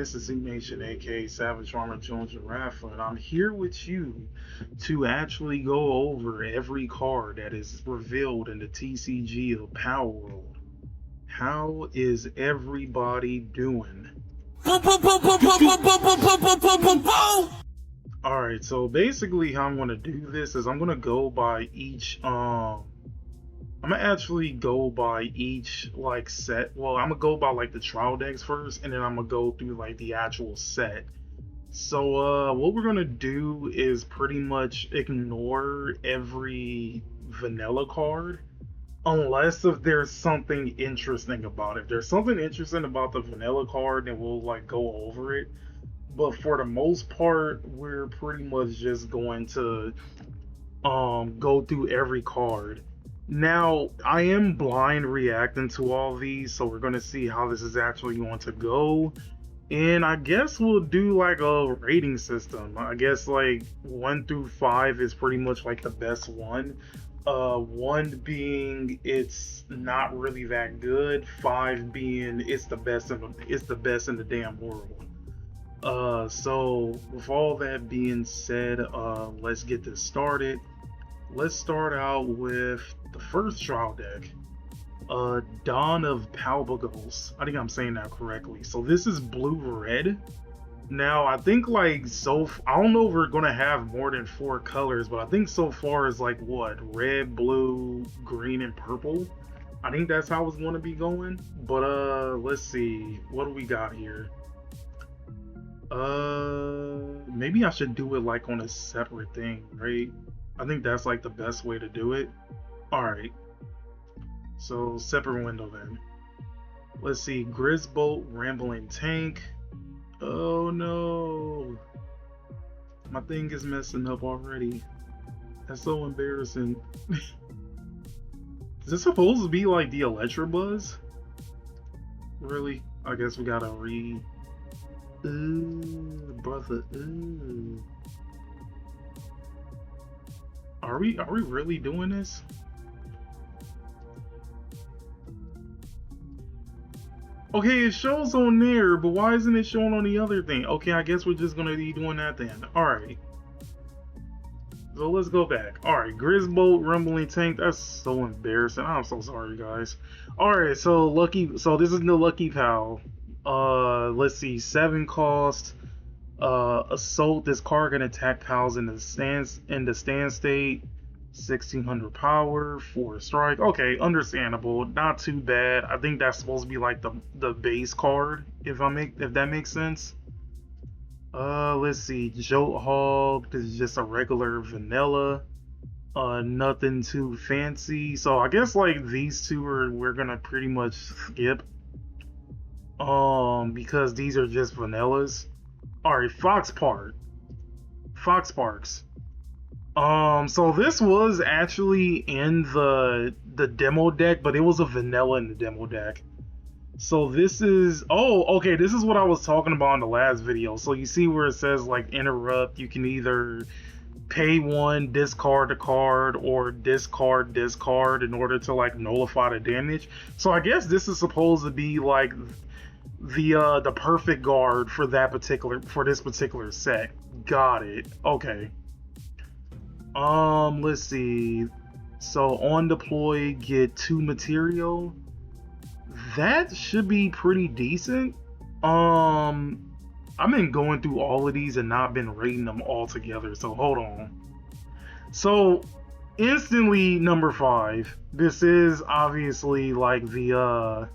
this is Z Nation, aka Savage Armor Jones Giraffe, and I'm here with you to actually go over every card that is revealed in the TCG of Palword. How is everybody doing? Alright, so basically how I'm gonna do this is I'm gonna go by each I'm gonna actually go by each like set. Well, I'm gonna go by like the trial decks first, and then I'm gonna go through like the actual set. So what we're gonna do is pretty much ignore every vanilla card unless if there's something interesting about it. If there's something interesting about the vanilla card, then we'll like go over it. But for the most part, we're pretty much just going to go through every card. Now, I am blind reacting to all these, so we're going to see how this is actually going to go. And I guess we'll do like a rating system. I guess like 1 through 5 is pretty much like the best one. 1 being it's not really that good, 5 being it's the best in the damn world. So with all that being said, let's get this started. Let's start out with the first trial deck, Dawn of Palbagos. I think I'm saying that correctly. So this is blue-red. Now, I think like I don't know if we're gonna have more than 4 colors, but I think so far is like what? Red, blue, green, and purple. I think that's how it's gonna be going. But let's see. What do we got here? Maybe I should do it like on a separate thing, right? I think that's like the best way to do it. Alright. So separate window then. Let's see. Grizzbolt, Rambling Tank. Oh no. My thing is messing up already. That's so embarrassing. Is this supposed to be like the Electrobuzz? Really? I guess we gotta Ooh, brother. Ooh. Are we really doing this? Okay, it shows on there, but why isn't it showing on the other thing? Okay, I guess we're just gonna be doing that then. Alright. So let's go back. Alright, Grizzbolt, Rumbling Tank. That's so embarrassing. I'm so sorry, guys. Alright, so this is the Lucky Pal. Let's see, 7 cost. Assault. This card can attack pals in the stand state. 1600 power, 4 strike. Okay, understandable. Not too bad. I think that's supposed to be like the base card, if that makes sense. Let's see. Jolt Hog. This is just a regular vanilla. Nothing too fancy. So I guess like these two we're gonna pretty much skip. Because these are just vanillas. Alright, Fox Parks. So this was actually in the demo deck, but it was a vanilla in the demo deck. So this is this is what I was talking about in the last video. So you see where it says like interrupt, you can either pay 1, discard the card, or discard in order to like nullify the damage. So I guess this is supposed to be like the perfect guard for this particular set. Got it. Okay. Let's see. So on deploy, get 2 material. That should be pretty decent. I've been going through all of these and not been rating them all together. So hold on. So instantly number 5. This is obviously like the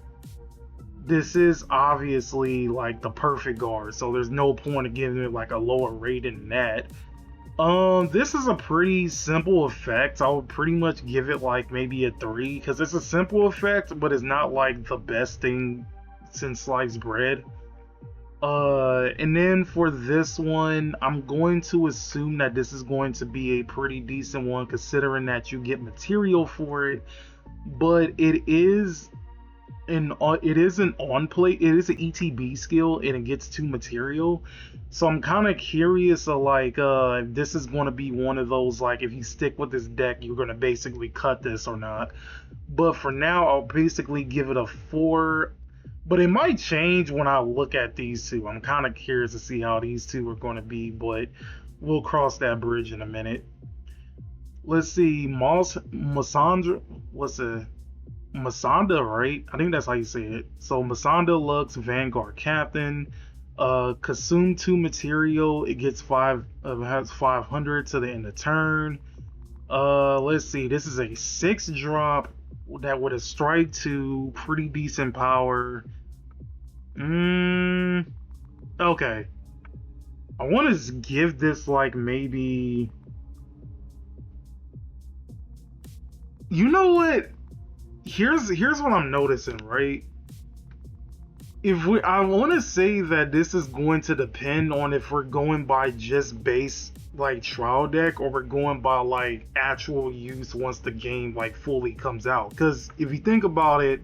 perfect guard, so there's no point of giving it like a lower rating than that. This is a pretty simple effect. I would pretty much give it like maybe a 3, because it's a simple effect, but it's not like the best thing since sliced bread. And then for this one, I'm going to assume that this is going to be a pretty decent one, considering that you get material for it, but it is an on-play, it is an ETB skill, and it gets 2 material. So I'm kind of curious of like if this is going to be one of those like if you stick with this deck you're going to basically cut this or not. But for now I'll basically give it a 4 But it might change when I look at these two. I'm kind of curious to see how these two are going to be, but we'll cross that bridge in a minute. Let's see, Masandra, what's it? Masanda, right? I think that's how you say it. So Masanda Lux, Vanguard Captain. Consume 2 material. It gets has 500 to the end of turn. Let's see. This is a 6 drop that with a strike 2, pretty decent power. Okay. I want to give this like maybe. You know what? Here's what I'm noticing, right? I want to say that this is going to depend on if we're going by just base like trial deck or we're going by like actual use once the game like fully comes out. Because if you think about it,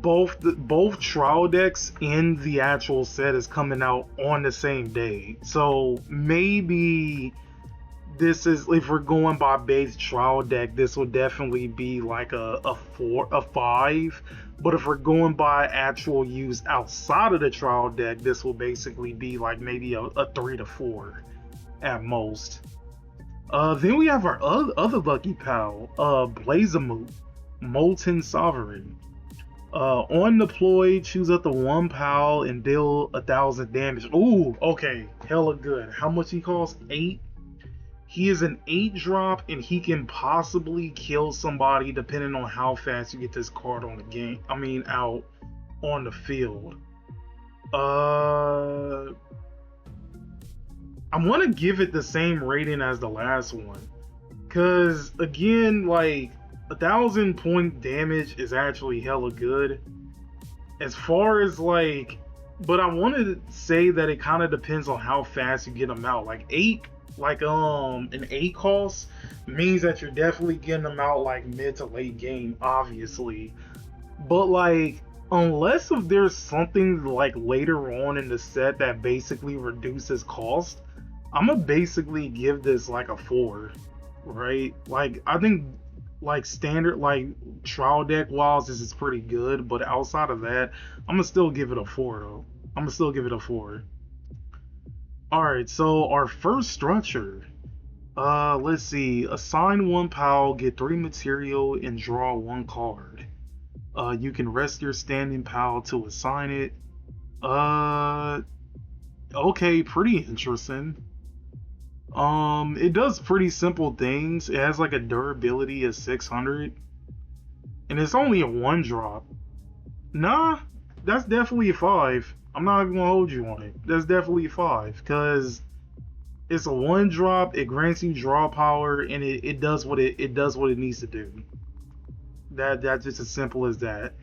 both trial decks and the actual set is coming out on the same day. So maybe this is, if we're going by base trial deck, this will definitely be like a 5. But if we're going by actual use outside of the trial deck, this will basically be like maybe a 3 to 4 at most. Then we have our other lucky pal, Blazamoot, Molten Sovereign. On deploy, choose up to 1 pal and deal 1,000 damage. Ooh, okay, hella good. How much he costs? 8. He is an 8 drop and he can possibly kill somebody depending on how fast you get this card on the game. I mean, out on the field. I'm gonna give it the same rating as the last one. Cause again, like 1,000 point damage is actually hella good. As far as like, but I wanted to say that it kind of depends on how fast you get them out. Like 8. Like an 8 cost means that you're definitely getting them out like mid to late game, obviously. But like, unless if there's something like later on in the set that basically reduces cost, I'm gonna basically give this like a 4, right? Like I think like standard like trial deck wise this is pretty good, but outside of that, I'm gonna still give it a 4 though. I'm gonna still give it a 4. Alright, so our first structure. Let's see. Assign 1 pal, get 3 material, and draw 1 card. You can rest your standing pal to assign it. Okay, pretty interesting. It does pretty simple things. It has like a durability of 600. And it's only a 1 drop. Nah, that's definitely a 5. I'm not even gonna hold you on it. That's definitely a 5 because it's a 1 drop. It grants you draw power, and it does what it does what it needs to do. That's just as simple as that.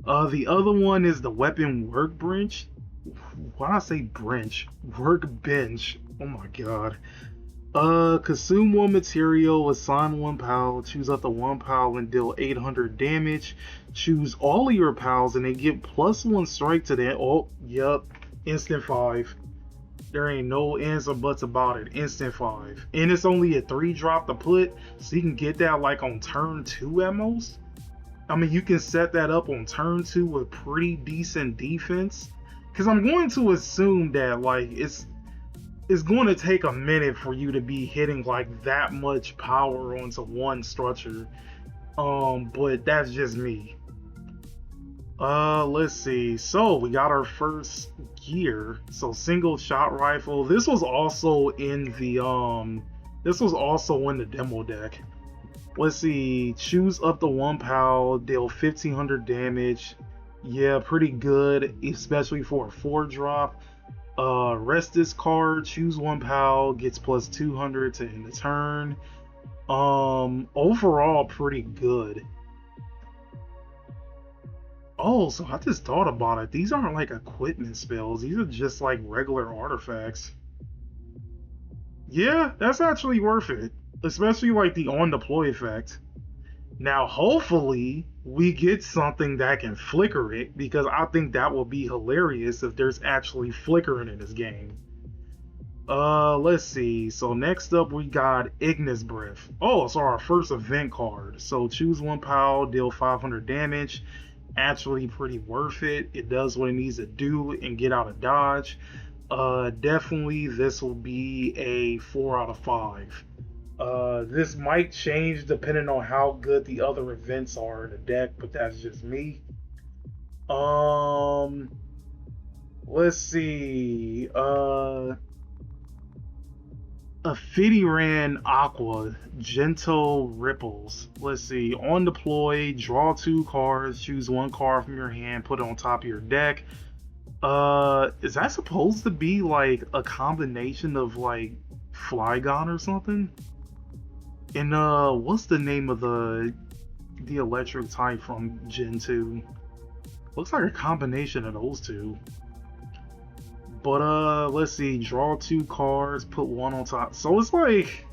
The other one is the weapon workbench. Why did I say branch? Workbench. Oh my god. Consume 1 material, assign 1 pal, choose up to 1 pal and deal 800 damage. Choose all of your pals and they get +1 strike to that. Oh, yep. Instant 5. There ain't no ands or buts about it. Instant 5. And it's only a 3 drop to put, so you can get that like on turn 2 at most. I mean, you can set that up on turn 2 with pretty decent defense. Because I'm going to assume that like it's going to take a minute for you to be hitting like that much power onto one structure. But that's just me. Let's see. So we got our first gear. So single shot rifle. This was also in the demo deck. Let's see. Choose up to 1 pal, deal 1,500 damage. Yeah, pretty good, especially for a 4 drop. Rest this card, choose 1 pal, gets +200 to end the turn. Overall pretty good. Oh, so I just thought about it. These aren't like equipment spells. These are just like regular artifacts. Yeah, that's actually worth it. Especially like the on deploy effect. Now, hopefully, we get something that can flicker it, because I think that will be hilarious if there's actually flickering in this game. Let's see. So next up, we got Ignis Breath. Oh, so our first event card. So choose 1 pal, deal 500 damage. actually pretty worth it. It does what it needs to do and get out of dodge. Definitely this will be a 4 out of 5. This might change depending on how good the other events are in the deck, but that's just me. Let's see. A Fiddyran Aqua, Gentle Ripples. Let's see. On deploy, draw 2 cards, choose 1 card from your hand, put it on top of your deck. Is that supposed to be like a combination of like Flygon or something? And what's the name of the electric type from Gen 2? Looks like a combination of those two. But let's see, draw 2 cards, put 1 on top. So it's like,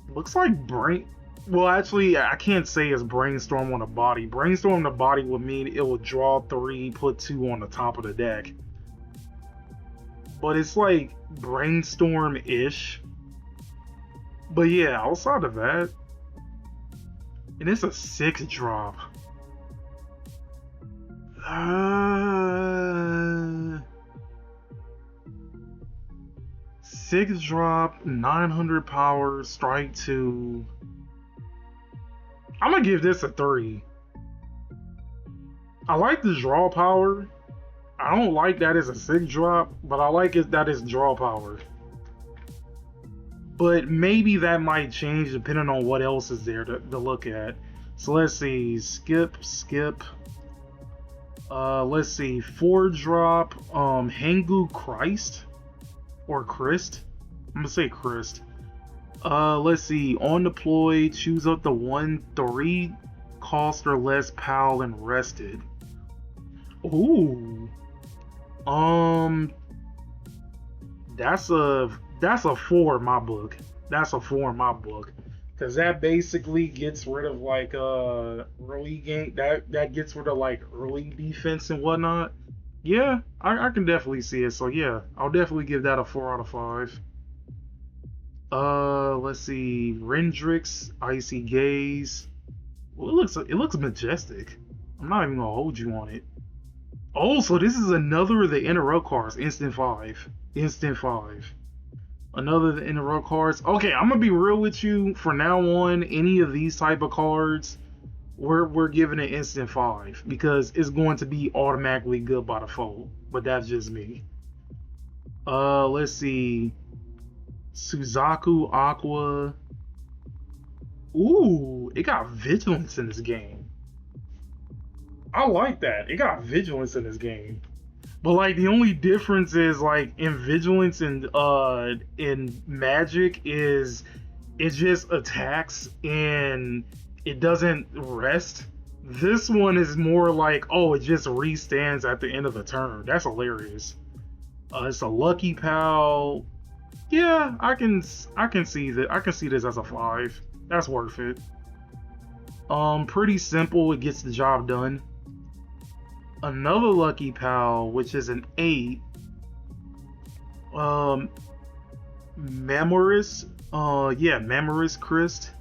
looks like brain. Well, actually, I can't say it's brainstorm on the body. Brainstorm on the body would mean it would draw 3, put 2 on the top of the deck. But it's like brainstorm-ish. But yeah, outside of that, and it's a 6 drop. 6 drop, 900 power, strike 2. I'm gonna give this a 3. I like the draw power. I don't like that it's a 6 drop, but I like it that it's draw power. But maybe that might change depending on what else is there to look at. So let's see, skip. Let's see, 4 drop, Hengu Christ, or Christ. I'm gonna say Christ. Let's see, on deploy, choose up the 1/3 cost or less pal and rested. Ooh. That's a 4 in my book. That's a 4 in my book. Cause that basically gets rid of like early game, that gets rid of like early defense and whatnot. Yeah, I can definitely see it. So yeah, I'll definitely give that a 4 out of 5. Let's see, Rendrix, Icy Gaze. Well, it looks majestic. I'm not even gonna hold you on it. Oh, so this is another of the interrupt cards. Instant 5. Another of the interrupt cards. Okay, I'm gonna be real with you. From now on, any of these type of cards, we're giving it instant 5 because it's going to be automatically good by default. But that's just me. Let's see. Suzaku Aqua. Ooh, it got vigilance in this game. I like that. It got vigilance in this game. But like the only difference is like in vigilance and in magic is it just attacks and it doesn't rest. This one is more like, oh, it just restands at the end of the turn. That's hilarious. It's a lucky pal. Yeah, I can see that. I can see this as a 5. That's worth it. Pretty simple. It gets the job done. Another lucky pal, which is an 8. Memoris. Memoris Christ.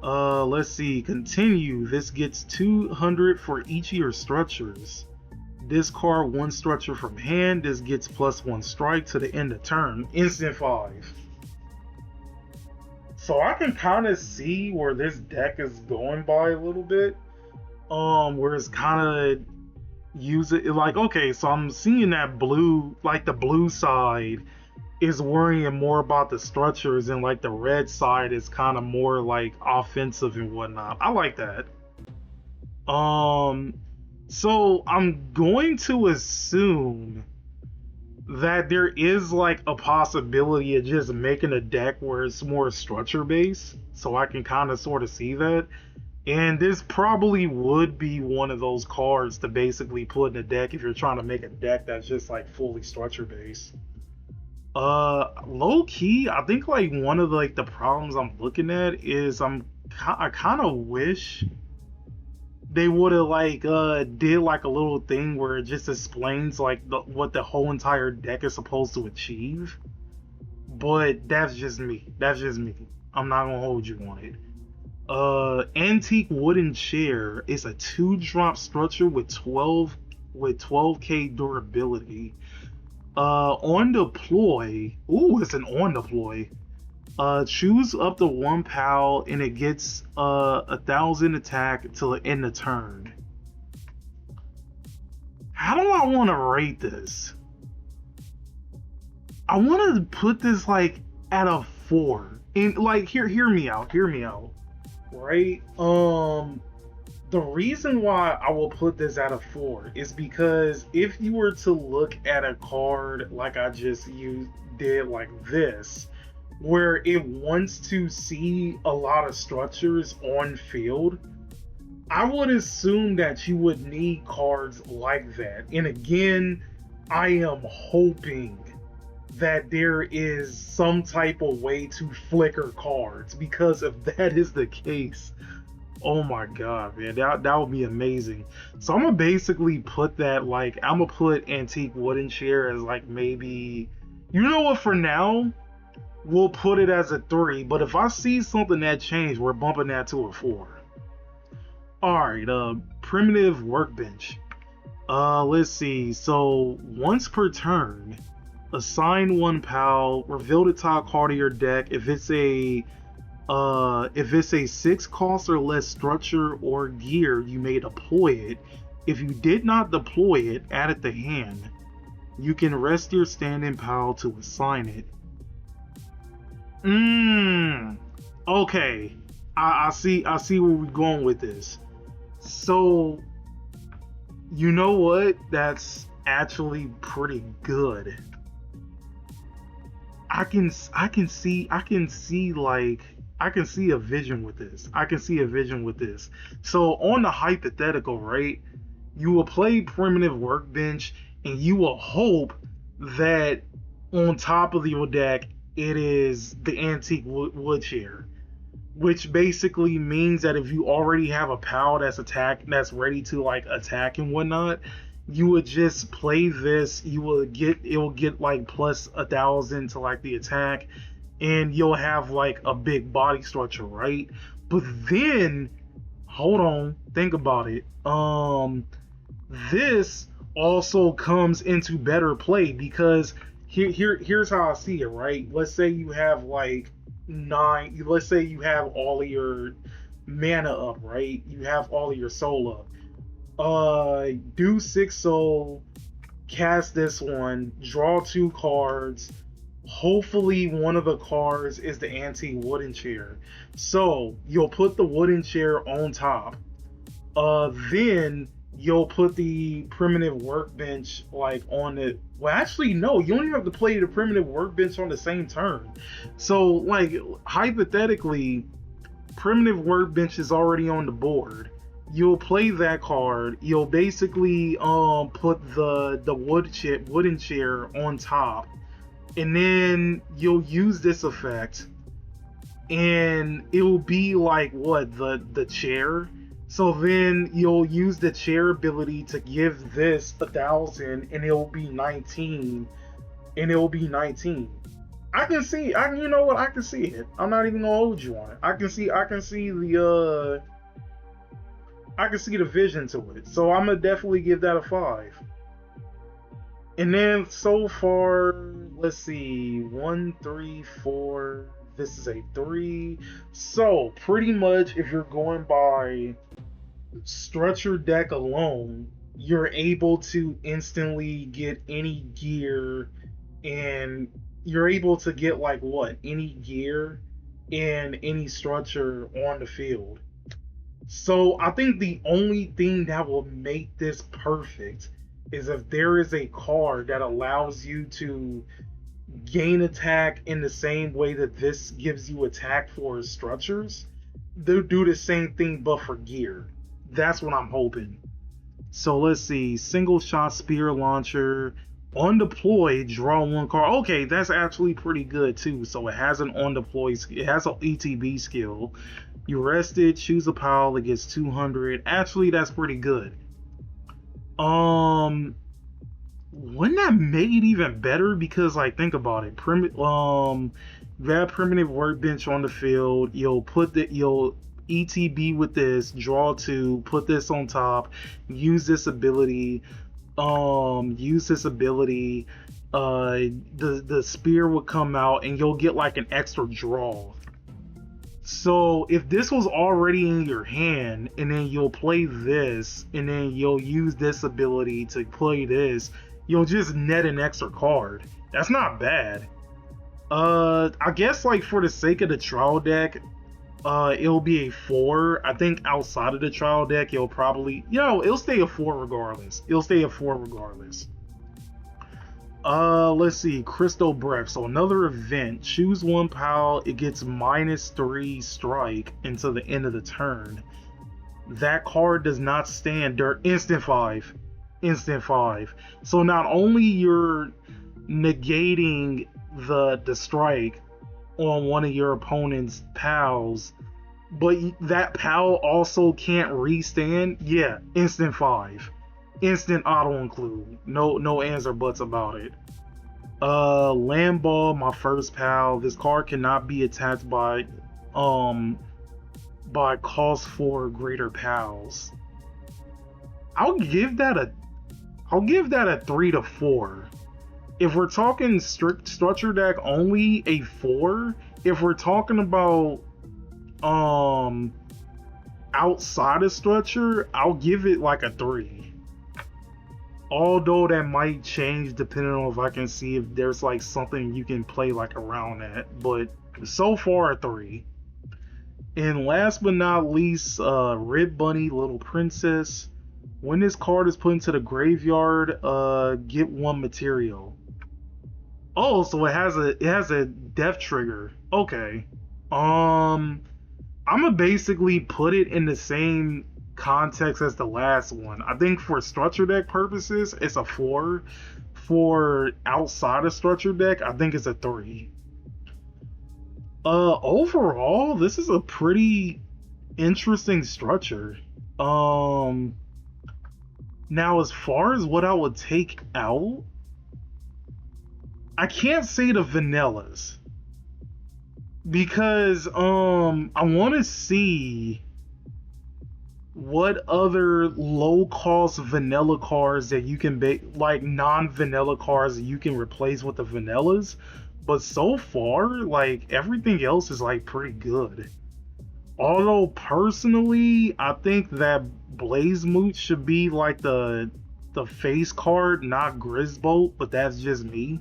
Let's see. Continue. This gets 200 for each of your structures. Discard 1 structure from hand. This gets +1 strike to the end of turn. Instant 5. So I can kind of see where this deck is going by a little bit. Where it's kind of use it like, okay, so I'm seeing that blue, like the blue side is worrying more about the structures and like the red side is kind of more like offensive and whatnot. I like that. So I'm going to assume that there is like a possibility of just making a deck where it's more structure based, so I can kind of sort of see that. And this probably would be one of those cards to basically put in a deck if you're trying to make a deck that's just like fully structure based. Low key, I think like one of the problems I'm looking at is I kind of wish they would have did like a little thing where it just explains like what the whole entire deck is supposed to achieve. But that's just me. I'm not gonna hold you on it. Antique Wooden Chair is a 2-drop structure with 12k durability. On deploy. Ooh, it's an on deploy. Choose up to 1 PAL and it gets 1,000 attack till the end of turn. How do I want to rate this? I want to put this like at a 4. And like, hear me out. Right? The reason why I will put this at a 4 is because if you were to look at a card like I just did like this, where it wants to see a lot of structures on field, I would assume that you would need cards like that. And again, I am hoping that there is some type of way to flicker cards, because if that is the case, oh my god, man, that would be amazing. So I'm gonna basically put that, like, I'm gonna put Antique Wooden Chair as like, maybe, you know what, for now we'll put it as a 3, but if I see something that changed, we're bumping that to a 4. Alright, Primitive Workbench. Let's see. So once per turn, assign 1 PAL, reveal the top card of your deck. If it's a 6 cost or less structure or gear, you may deploy it. If you did not deploy it, add it to hand. You can rest your standing PAL to assign it. Okay. I see where we're going with this. So, you know what? That's actually pretty good. I can see a vision with this. So on the hypothetical, right? You will play Primitive Workbench and you will hope that on top of your deck it is the Antique Wood Chair, which basically means that if you already have a PAL that's ready to like attack and whatnot, you would just play this. It will get like plus 1,000 to like the attack, and you'll have like a big body structure, right? But then, hold on, think about it. This also comes into better play because here's how I see it, right? Let's say you have like 9. Let's say you have all of your mana up, right? You have all of your soul up. Do 6 soul, cast this one, draw 2 cards. Hopefully one of the cards is the Antique Wooden Chair. So you'll put the wooden chair on top. Then you'll put the Primitive Workbench like on it. Well, actually, no, you don't even have to play the Primitive Workbench on the same turn. So, like, hypothetically, Primitive Workbench is already on the board. You'll play that card. You'll basically put the wooden chair on top, and then you'll use this effect, and it will be like what, the chair. So then you'll use the chair ability to give this 1,000, and it'll be 19, I can see. You know what? I can see it. I'm not even gonna hold you on it. I can see the vision to it. So I'm gonna definitely give that a 5. And then so far, let's see, 1, 3, 4. This is a 3. So pretty much, if you're going by structure deck alone, you're able to instantly get any gear, and you're able to get like what, any gear and any structure on the field. So I think the only thing that will make this perfect is if there is a card that allows you to gain attack in the same way that this gives you attack for structures. They'll do the same thing but for gear. That's what I'm hoping. So let's see. Single shot spear launcher. On deploy, draw 1 card. Okay, that's actually pretty good too. So it has an on deploy, it has an ETB skill. You rest it, choose a pile that gets 200. Actually, that's pretty good. Wouldn't that make it even better? Because, like, think about it. You have Primitive Workbench on the field. You'll ETB with this, draw 2, put this on top, use this ability, use this ability, the spear would come out and you'll get like an extra draw. So if this was already in your hand and then you'll play this and then you'll use this ability to play this, you'll just net an extra card. That's not bad. I guess like for the sake of the trial deck, it'll be a 4. I think outside of the trial deck, it'll probably, it'll stay a 4 regardless. Let's see, Crystal Breath. So another event. Choose one PAL. It gets -3 strike until the end of the turn. That card does not stand during instant 5. So not only you're negating the strike on one of your opponent's PALs, but that PAL also can't restand. Yeah, instant 5. Instant auto include. No ands or buts about it. Land Ball, my first PAL. This card cannot be attacked by cost 4 greater PALs. I'll give that a 3 to 4. If we're talking strict structure deck only, a 4. If we're talking about outside of structure, I'll give it like a 3. Although that might change depending on if I can see if there's like something you can play like around that. But so far a 3. And last but not least, Red Bunny, Little Princess. When this card is put into the graveyard, get 1 material. Oh, so it has a death trigger. Okay. I'm gonna basically put it in the same context as the last one. I think for structure deck purposes, it's a 4. For outside of structure deck, I think it's a 3. Overall, this is a pretty interesting structure. Now as far as what I would take out, I can't say the vanillas because I want to see what other low-cost vanilla cards that you can like non-vanilla cards that you can replace with the vanillas. But so far, like everything else is like pretty good. Although personally, I think that Blazemoot should be like the face card, not Grizzbolt, but that's just me.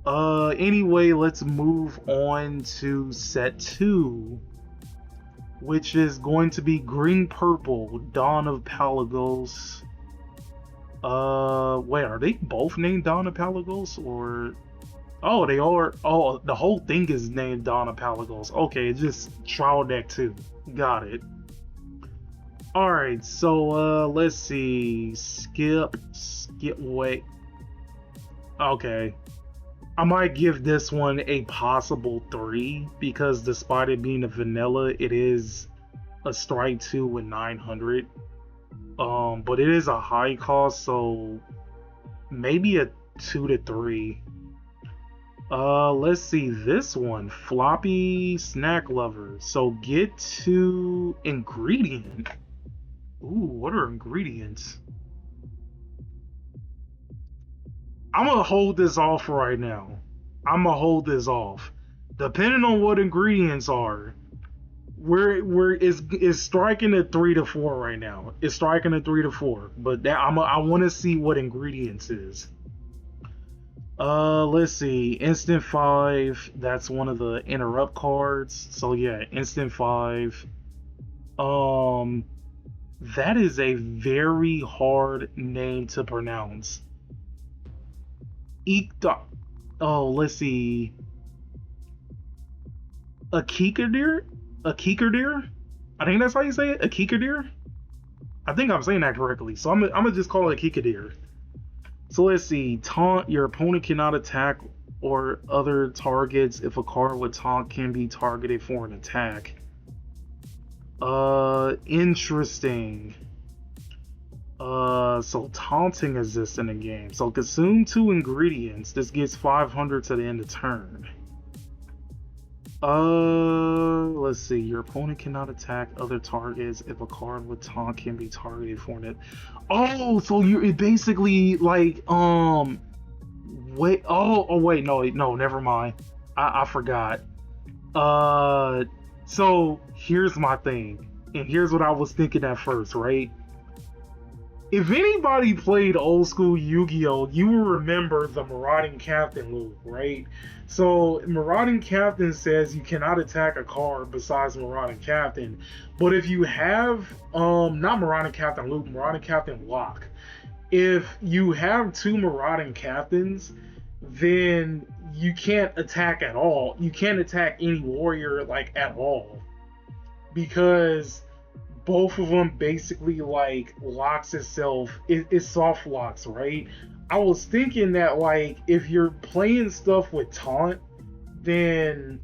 Anyway, let's move on to set 2, which is going to be Green Purple, Dawn of Palagos. Wait, are they both named Dawn of Palagos, or? Oh, they are. Oh, the whole thing is named Dawn of Palagos. Okay, it's just Trial Deck 2. Got it. Alright, so let's see. Skip, wait. Okay. I might give this one a possible 3 because despite it being a vanilla, it is a strike 2 with 900. But it is a high cost, so maybe a 2 to 3. Let's see this one, Floppy Snack Lover. So get to ingredient. Ooh, what are ingredients? I'm gonna hold this off right now. Depending on what ingredients are, it's striking at 3 to 4 right now. It's striking at 3 to 4, but I want to see what ingredients is. Let's see, instant 5. That's one of the interrupt cards. So yeah, instant 5. That is a very hard name to pronounce. Oh, let's see. A Kikadir? I think that's how you say it. A Kikadir? I think I'm saying that correctly. So I'm gonna just call it a Kikadir. So let's see. Taunt. Your opponent cannot attack or other targets if a card with taunt can be targeted for an attack. Interesting. So taunting exists in the game. So consume 2 ingredients. This gets 500 to the end of turn. Let's see. Your opponent cannot attack other targets if a card with taunt can be targeted for it. Oh, so you're it basically like wait. Wait. No, no. Never mind. I forgot. Uh, so here's my thing, and here's what I was thinking at first, right? If anybody played old school Yu-Gi-Oh, you will remember the Marauding Captain loop, right? So Marauding Captain says you cannot attack a card besides Marauding Captain, but if you have not Marauding Captain loop, Marauding Captain lock. If you have two Marauding Captains, then you can't attack at all. You can't attack any warrior like at all because both of them basically like locks itself. It soft locks, right? I was thinking that like if you're playing stuff with taunt, then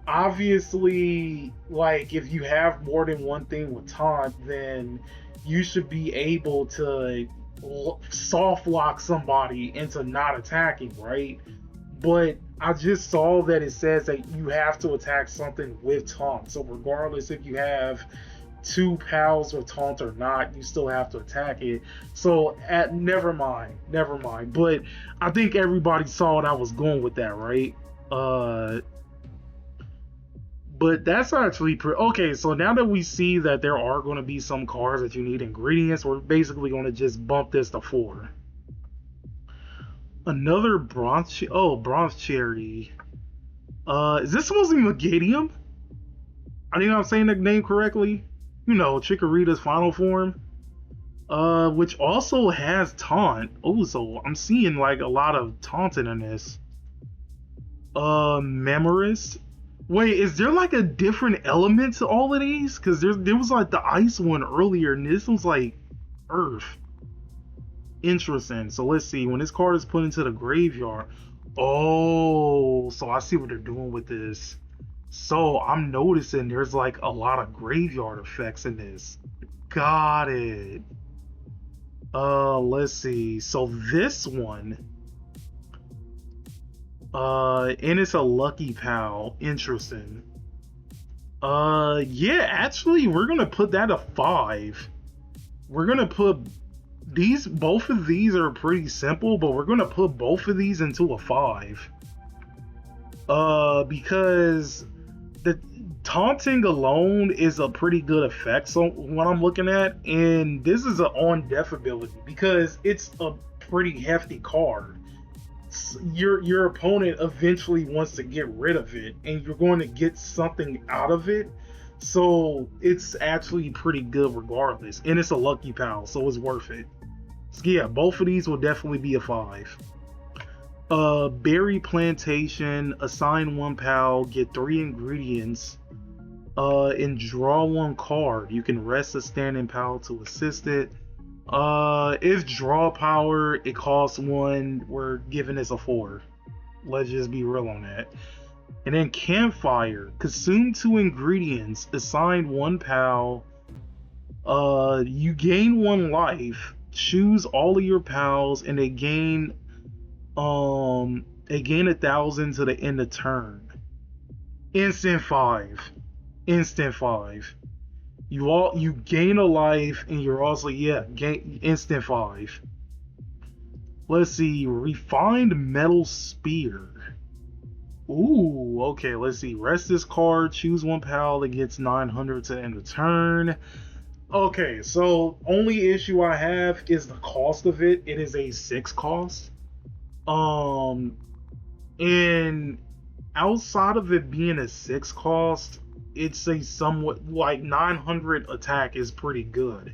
obviously like if you have more than one thing with taunt, then you should be able to soft lock somebody into not attacking, right? But I just saw that it says that you have to attack something with taunt. So regardless if you have two pals with taunt or not, you still have to attack it. So never mind. But I think everybody saw what I was going with that, right? But that's actually okay. So now that we see that there are going to be some cards that you need ingredients, we're basically going to just bump this to 4. Another bronze cherry. Is this supposed to be Megadium? I think I'm saying the name correctly. You know, Chikorita's final form. Which also has taunt. Oh, so I'm seeing like a lot of taunting in this. Memorous. Wait, is there like a different element to all of these? Because there was like the ice one earlier, and this one's like earth. Interesting. So let's see. When this card is put into the graveyard. Oh, so I see what they're doing with this. So I'm noticing there's like a lot of graveyard effects in this. Got it. Let's see. So this one. And it's a Lucky Pal. Interesting. Yeah, actually, we're gonna put that a 5. We're gonna put both of these are pretty simple, but we're gonna put both of these into a 5. Because the taunting alone is a pretty good effect. So what I'm looking at, and this is an on death ability because it's a pretty hefty card. Your opponent eventually wants to get rid of it, and you're going to get something out of it. So it's actually pretty good regardless, and it's a Lucky Pal, so it's worth it. So yeah, both of these will definitely be a 5. Berry Plantation, assign 1 pal, get 3 ingredients, and draw 1 card. You can rest a standing pal to assist it. If draw power, it costs 1. We're giving this a 4. Let's just be real on that. And then Campfire, consume 2 ingredients, assign 1 pal. You gain 1 life. Choose all of your pals, and they gain 1,000 to the end of turn. Instant 5. You gain a life, and you're also gain instant 5. Let's see, refined metal spear. Ooh, okay, let's see. Rest this card, choose 1 pal that gets 900 to end of turn. Okay, so only issue I have is the cost of it. It is a 6 cost. And outside of it being a 6 cost, it's a somewhat like 900 attack is pretty good.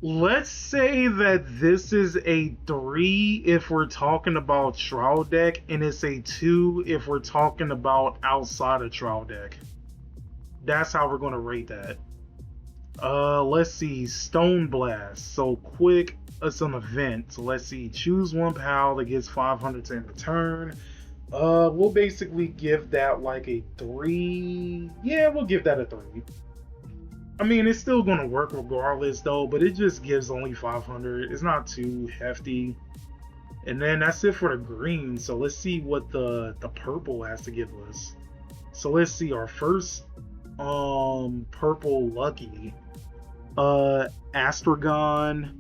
Let's say that this is a 3 if we're talking about trial deck, and it's a 2 if we're talking about outside of trial deck. That's how we're going to rate that. Let's see, Stone Blast. So quick, it's an event. So let's see, choose 1 pal that gets 500 to end the turn. We'll basically give that like a 3. Yeah, we'll give that a 3. I mean, it's still going to work regardless though, but it just gives only 500. It's not too hefty. And then that's it for the green. So let's see what the purple has to give us. So let's see our first purple lucky. Astragon.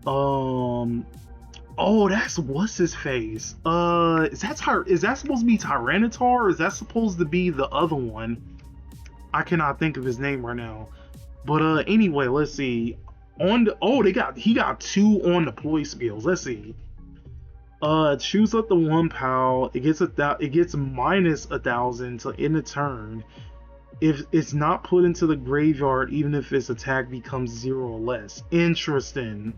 Oh, that's what's his face. Is that supposed to be Tyranitar, or is that supposed to be the other one? I cannot think of his name right now. But anyway, let's see. He got 2 on deploy skills. Let's see. Choose up the 1 pal. It gets minus 1,000 to end the turn. If it's not put into the graveyard, even if its attack becomes 0 or less. Interesting.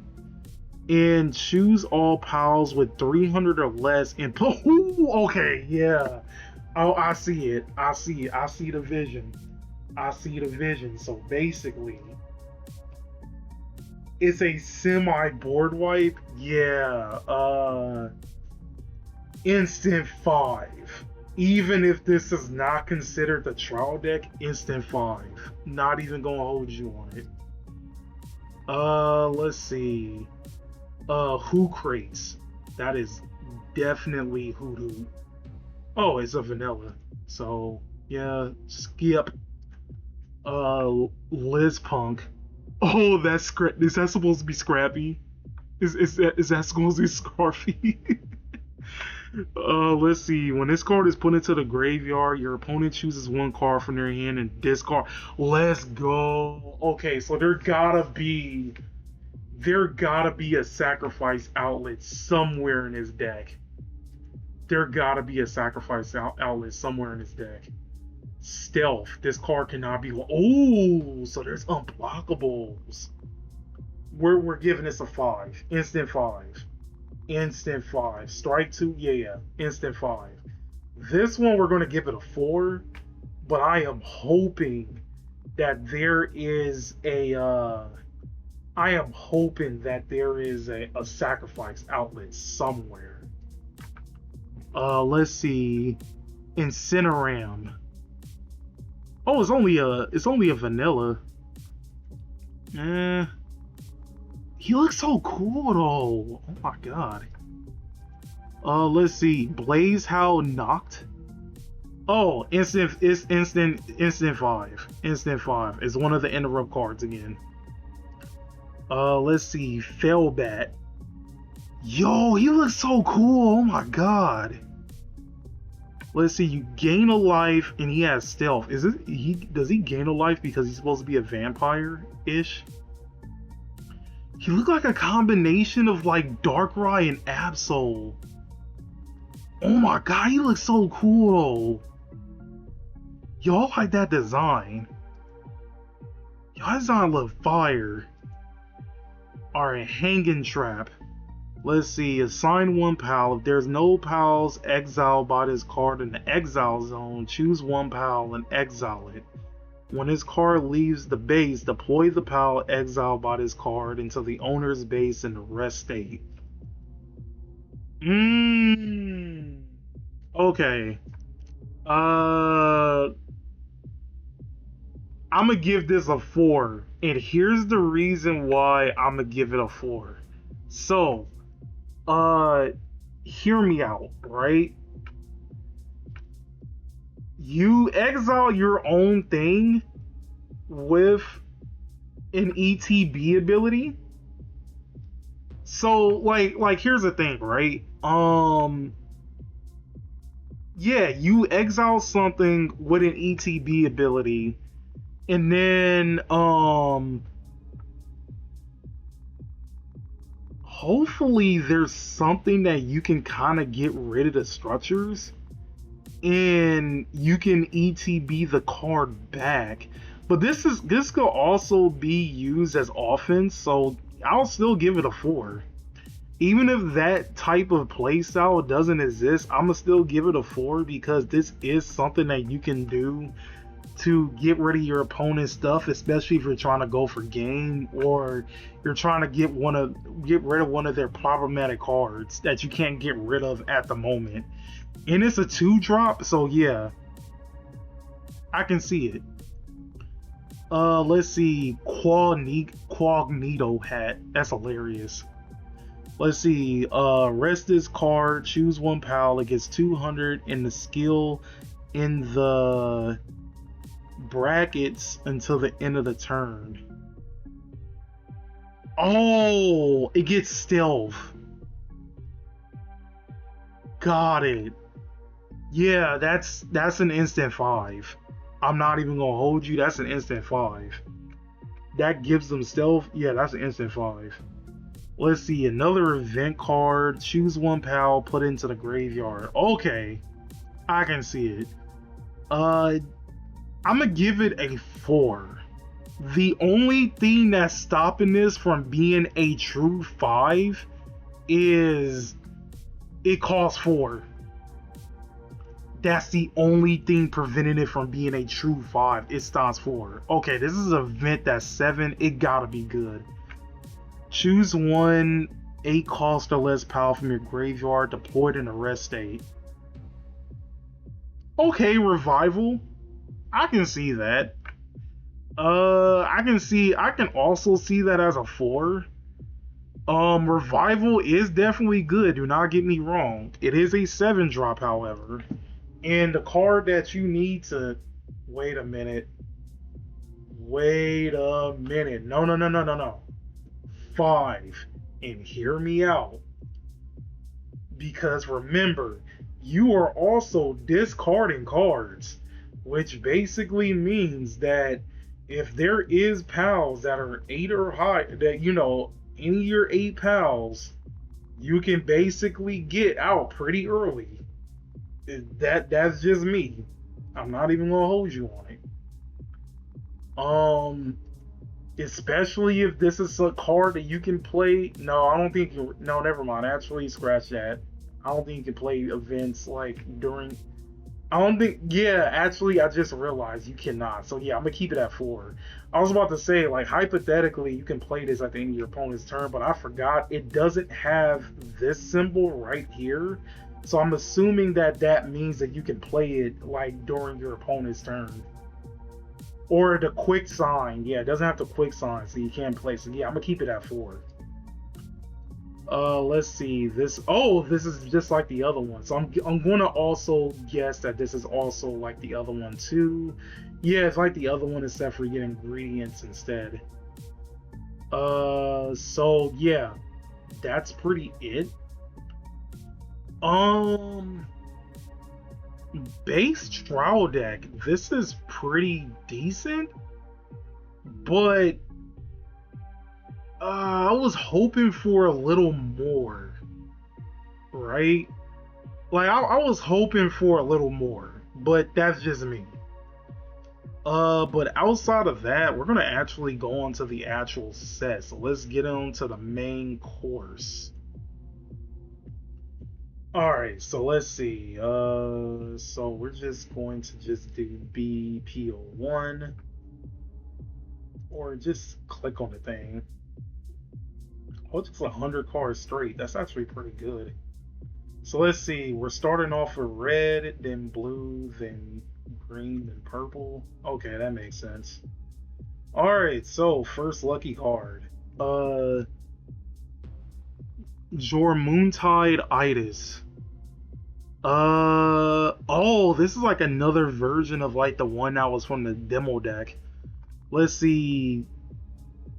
And choose all pals with 300 or less and put. Ooh, okay, yeah. Oh, I see it. I see the vision. So basically, it's a semi board wipe. Yeah. Instant 5. Even if this is not considered the trial deck, instant 5. Not even gonna hold you on it. Let's see. Who crates? That is definitely Hoodoo. Oh, it's a vanilla. So yeah, skip. Liz Punk. Oh, that's is that supposed to be Scrappy? Is that supposed to be Scarfy? Let's see. When this card is put into the graveyard, your opponent chooses 1 card from their hand and discard. Let's go. Okay, so there gotta be a sacrifice outlet somewhere in his deck. Stealth. This card cannot be. Oh, so there's unblockables. We're giving this a 5. Instant 5. Strike 2. Yeah. Instant 5. This one we're going to give it a 4, but I am hoping that there is a sacrifice outlet somewhere. Let's see. Incineram. Oh, it's only a vanilla. He looks so cool though. Oh my god. Let's see. Blaze Howl Knocked. Oh, instant 5. Instant 5. It's one of the interrupt cards again. Let's see. Fellbat. Yo, he looks so cool. Oh my god. Let's see. You gain a life and he has stealth. Does he gain a life because he's supposed to be a vampire-ish? He looked like a combination of like Darkrai and Absol. Oh my god, he looks so cool. Y'all like that design. Y'all design look fire. Alright, Hanging Trap. Let's see, assign 1 pal. If there's no pals exiled by this card in the exile zone, choose 1 pal and exile it. When this card leaves the base, deploy the pal exiled by this card into the owner's base in the rest state. Okay. I'm gonna give this a 4, and here's the reason why I'm gonna give it a 4. So, hear me out, right? You exile your own thing with an ETB ability. So, like here's the thing, right? Yeah, you exile something with an ETB ability, and then hopefully there's something that you can kind of get rid of the structures and you can ETB the card back. But this could also be used as offense, so I'll still give it a 4. Even if that type of playstyle doesn't exist, I'm gonna still give it a 4 because this is something that you can do to get rid of your opponent's stuff, especially if you're trying to go for game or you're trying to get rid of one of their problematic cards that you can't get rid of at the moment. And it's a 2-drop, so yeah, I can see it. Let's see, Quagnito hat. That's hilarious. Let's see. Rest this card. Choose one pal. It gets 200 in the skill in the brackets until the end of the turn. Oh, it gets stealth. Got it. Yeah, that's an instant 5. I'm not even gonna hold you. That's an instant 5. That gives them stealth. Yeah, that's an instant 5. Let's see, another event card. Choose one pal, put it into the graveyard. Okay, I can see it. I'm gonna give it a 4. The only thing that's stopping this from being a true 5 is it costs 4. That's the only thing preventing it from being a true 5. It starts 4. Okay, this is an event that's 7. It gotta be good. Choose one 8 cost or less pal from your graveyard deployed in a rest state. Okay, revival. I can see that. I can also see that as a 4. Revival is definitely good, do not get me wrong. It is a 7 drop, however. And the card that you need to wait a minute. No. 5. And hear me out. Because remember, you are also discarding cards, which basically means that if there is pals that are 8 or high, that any of your 8 pals, you can basically get out pretty early. That's just me. I'm not even gonna hold you on it. Especially if this is a card that you can play. No, I don't think you. No, never mind. Actually, scratch that. I don't think you can play events like during. I don't think. Yeah, actually, I just realized you cannot. So yeah, I'm gonna keep it at 4. I was about to say, like, hypothetically, you can play this at the end of your opponent's turn, but I forgot it doesn't have this symbol right here. So I'm assuming that means that you can play it like during your opponent's turn. Or the quick sign. Yeah, it doesn't have the quick sign, so you can't play. So yeah, I'm gonna keep it at 4. Let's see. This is just like the other one. So I'm gonna also guess that this is also like the other one too. Yeah, it's like the other one except for you get ingredients instead. So yeah, that's pretty it. Base trial deck. This is pretty decent, but I was hoping for a little more, right? Like I was hoping for a little more, but that's just me. But outside of that, we're gonna actually go on to the actual set. So let's get on to the main course. Alright, so let's see. So we're just going to do BPO1. Or just click on the thing. Oh, it's just 100 cards straight. That's actually pretty good. So let's see. We're starting off with red, then blue, then green, then purple. Okay, that makes sense. Alright, so first lucky card. Jormuntide-itis. This is like another version of like the one that was from the demo deck. Let's see.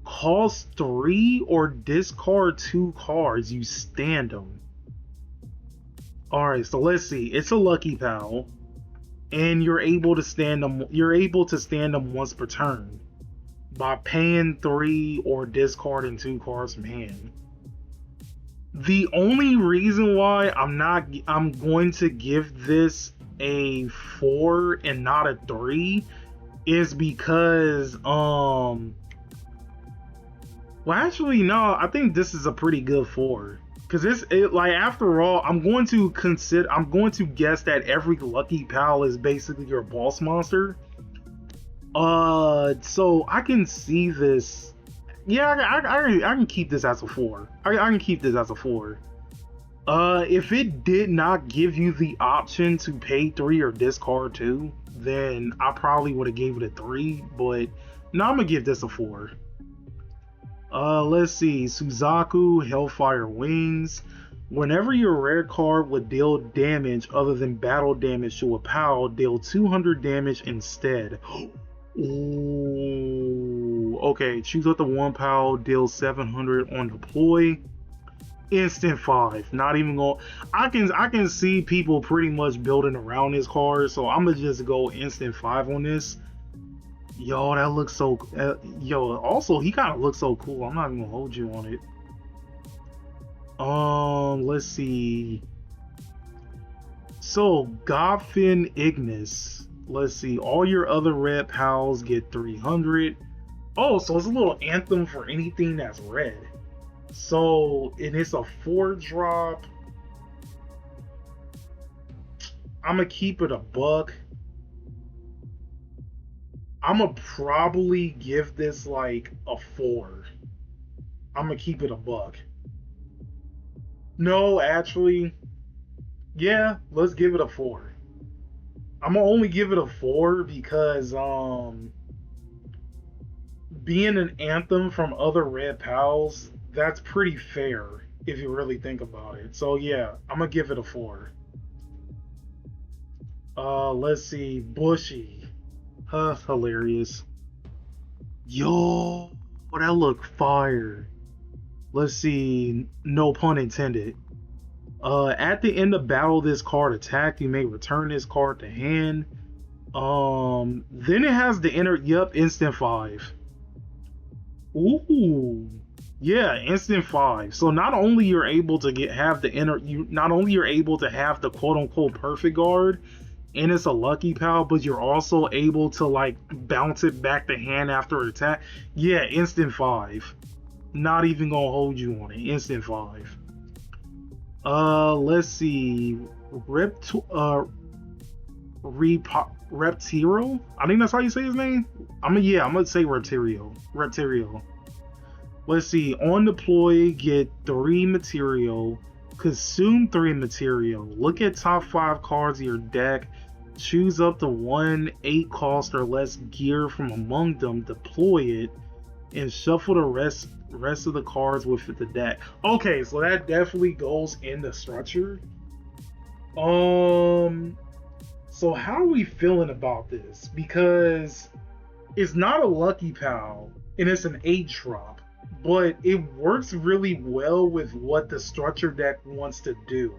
Cost 3 or discard 2 cards. You stand them. Alright, so let's see. It's a lucky pal. And you're able to stand them. You're able to stand them once per turn by paying 3 or discarding 2 cards from hand. The only reason why I'm going to give this a 4 and not a 3 is because well, actually no, I think this is a pretty good 4 because like, after all, I'm going to guess that every lucky pal is basically your boss monster. So I can see this. Yeah, I can keep this as a 4. I can keep this as a 4. If it did not give you the option to pay 3 or discard 2, then I probably would have gave it a 3. But no, I'm gonna give this a 4. Let's see. Suzaku, Hellfire Wings. Whenever your rare card would deal damage other than battle damage to a PAL, deal 200 damage instead. Ooh, okay. Choose up the one PAL, deal 700 on deploy. Instant 5. Not even going. I can see people pretty much building around this card, so I'm gonna just go instant 5 on this. Yo, that looks so. Yo, also he kind of looks so cool. I'm not even gonna hold you on it. Let's see. So, Godfin Ignis. Let's see. All your other red pals get 300. Oh, so it's a little anthem for anything that's red. So, and it's a 4-drop. I'm gonna keep it a buck. I'm gonna probably give this like a 4. I'm gonna keep it a buck. No, actually, yeah, let's give it a 4. I'm gonna only give it a 4 because being an anthem from other red pals, that's pretty fair if you really think about it. So yeah, I'm gonna give it a 4. Let's see, Bushy. Hilarious. Yo, that look fire. Let's see, no pun intended. At the end of battle, this card attacked. You may return this card to hand. Then it has the instant 5. Ooh, yeah, instant 5. So not only you're able to have the quote unquote perfect guard, and it's a lucky pal, but you're also able to like bounce it back to hand after an attack. Yeah, instant 5. Not even gonna hold you on it. Instant 5. Let's see. Reptiro? I think that's how you say his name. I'm gonna say Reptiro. Let's see. On deploy, get 3 material. Consume 3 material. Look at top 5 cards of your deck. Choose up to 1 8 cost or less gear from among them. Deploy it. And shuffle the rest of the cards with the deck. Okay, so that definitely goes in the structure. So how are we feeling about this? Because it's not a lucky pal and it's an 8-drop, but it works really well with what the structure deck wants to do.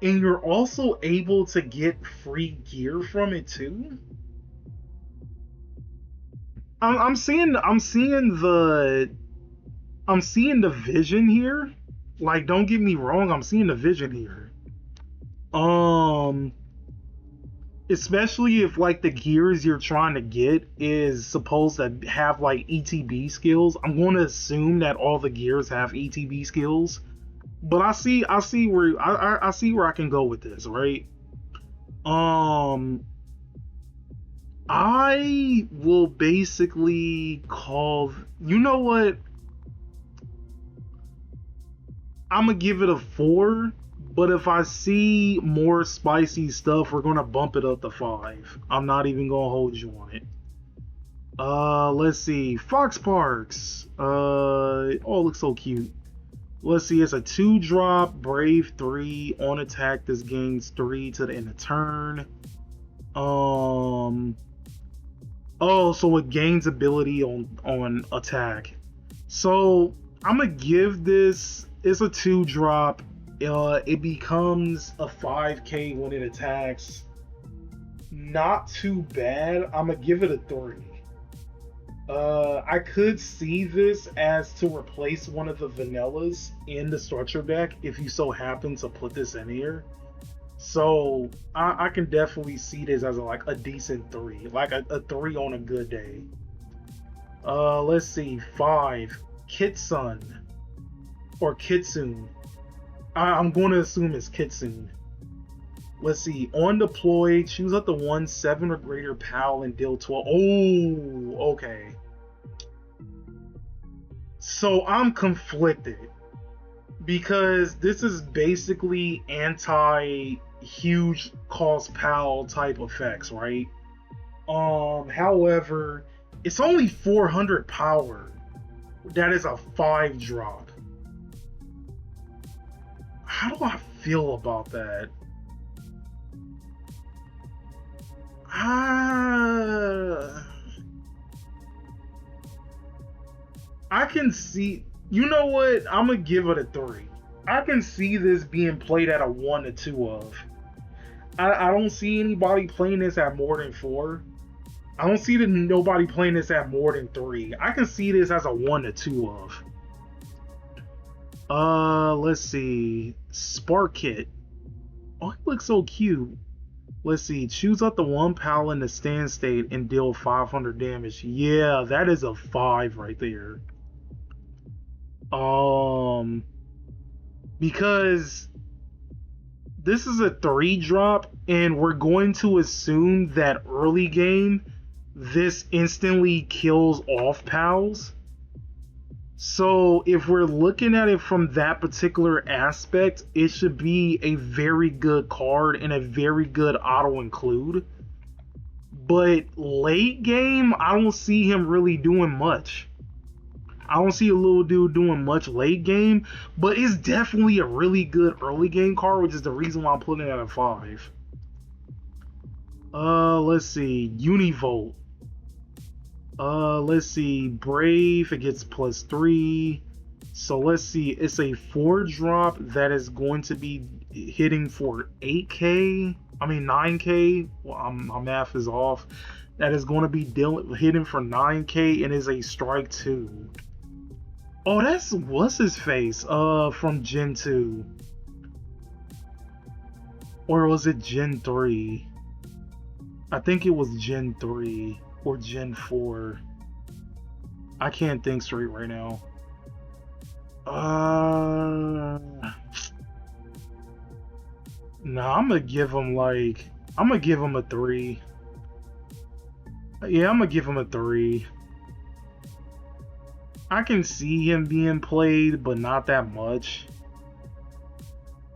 And you're also able to get free gear from it too. I'm seeing the vision here. Like, don't get me wrong, I'm seeing the vision here. Especially if like the gears you're trying to get is supposed to have like ETB skills. I'm going to assume that all the gears have ETB skills. But I see where I can go with this, right? I will basically call. You know what? I'm gonna give it a 4. But if I see more spicy stuff, we're gonna bump it up to 5. I'm not even gonna hold you on it. Let's see. Fox Parks. Oh, it looks so cute. Let's see. It's a 2-drop, Brave 3 on attack. This gains 3 to the end of turn. Oh, so it gains ability on attack. So I'm gonna give this. It's a 2-drop. It becomes a 5k when it attacks. Not too bad. I'm gonna give it a 3. I could see this as to replace one of the vanillas in the structure deck if you so happen to put this in here. So I can definitely see this as a decent 3, like a 3 on a good day. Let's see, 5, Kitsun or Kitsune. I'm going to assume it's Kitsune. Let's see, on deploy, choose up the 1 7 or greater pal and deal 12. Oh, okay. So I'm conflicted because this is basically anti huge cost pal type effects, right? However, it's only 400 power. That is a 5 drop. How do I feel about that? I can see. You know what? I'm gonna give it a 3. I can see this being played at a 1 to 2 of. I don't see anybody playing this at more than 4. I don't see nobody playing this at more than 3. I can see this as a 1 to 2 of. Let's see. Spark Kit. Oh, it looks so cute. Let's see. Choose up the 1 pal in the stand state and deal 500 damage. Yeah, that is a 5 right there. Because this is a 3 drop, and we're going to assume that early game this instantly kills off pals. So if we're looking at it from that particular aspect, it should be a very good card and a very good auto include. But late game, I don't see him really doing much. I don't see a little dude doing much late game, but it's definitely a really good early game card, which is the reason why I'm putting it at a 5. Let's see. Univolt. Let's see. Brave, it gets +3. So let's see. It's a 4 drop that is going to be hitting for 8k. I mean 9k. Well, my math is off. That is going to be hitting for 9k and is a strike 2. Oh, that's what's his face? From Gen 2. Or was it Gen 3? I think it was Gen 3 or Gen 4. I can't think straight right now. Nah, I'm gonna give him a 3. Yeah, I'm gonna give him a 3. I can see him being played, but not that much.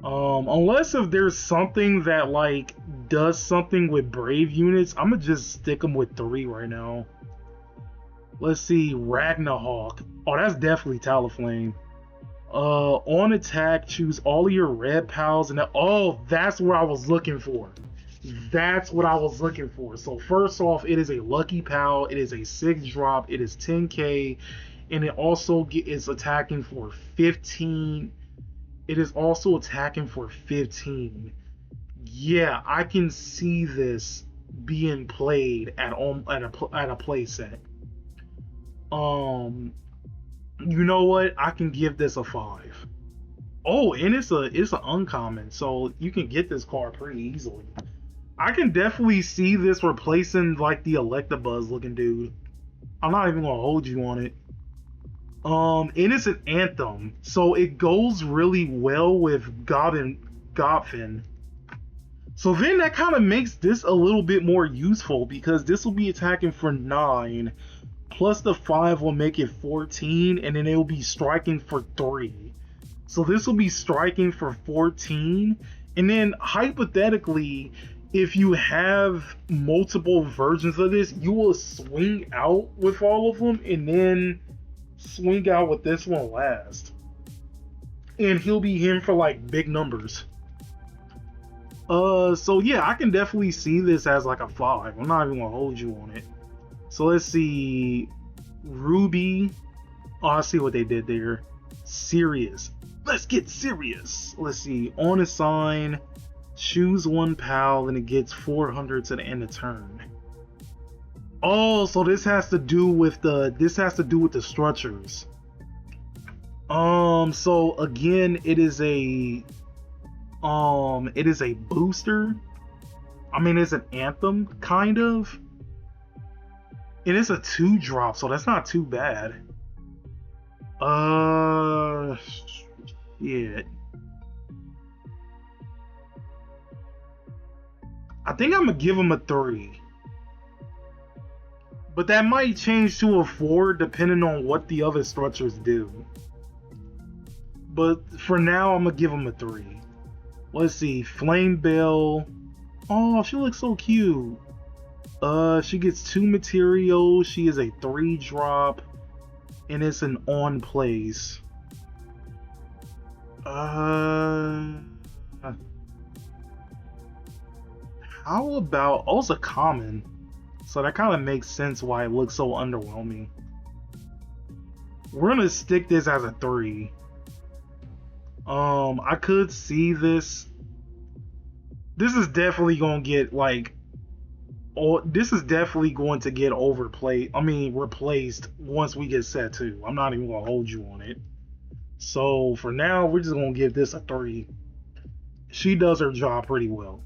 Unless if there's something that like does something with Brave units, I'm gonna just stick him with 3 right now. Let's see, Ragnarhawk. Oh, that's definitely Talaflame. On attack, choose all of your red pals, and oh, that's what I was looking for. That's what I was looking for. So first off, it is a lucky pal. It is a 6 drop. It is 10k. And it also is attacking for 15. It is also attacking for 15. Yeah, I can see this being played at a play set. You know what? I can give this a 5. Oh, and it's an uncommon, so you can get this card pretty easily. I can definitely see this replacing like the Electabuzz looking dude. I'm not even gonna hold you on it. And it's an anthem, so it goes really well with Godfin. So then that kind of makes this a little bit more useful because this will be attacking for 9, plus the 5 will make it 14, and then it will be striking for 3. So this will be striking for 14, and then hypothetically, if you have multiple versions of this, you will swing out with all of them, and then swing out with this one last, and he'll be hitting for like big numbers. So yeah, I can definitely see this as like a 5. I'm not even gonna hold you on it. So let's see, Ruby. Oh, I see what they did there. Serious. Let's get serious. Let's see, on a sign, choose 1 pal, and it gets 400 to the end of turn. Oh, so this has to do with the structures. So again, it is a booster. I mean, it's an anthem, kind of. And it's a 2 drop, so that's not too bad. Shit. I think I'm gonna give him a 3. But that might change to a 4 depending on what the other structures do. But for now, I'm gonna give him a 3. Let's see, Flame Bell. Oh, she looks so cute. She gets 2 materials. She is a 3-drop, and it's an on place. How about, oh, it's a common, so that kind of makes sense why it looks so underwhelming. We're gonna stick this as a 3. I could see this. This is definitely gonna get like, oh, this is definitely going to get overplayed. I mean, replaced once we get set 2. I'm not even gonna hold you on it. So for now, we're just gonna give this a 3. She does her job pretty well.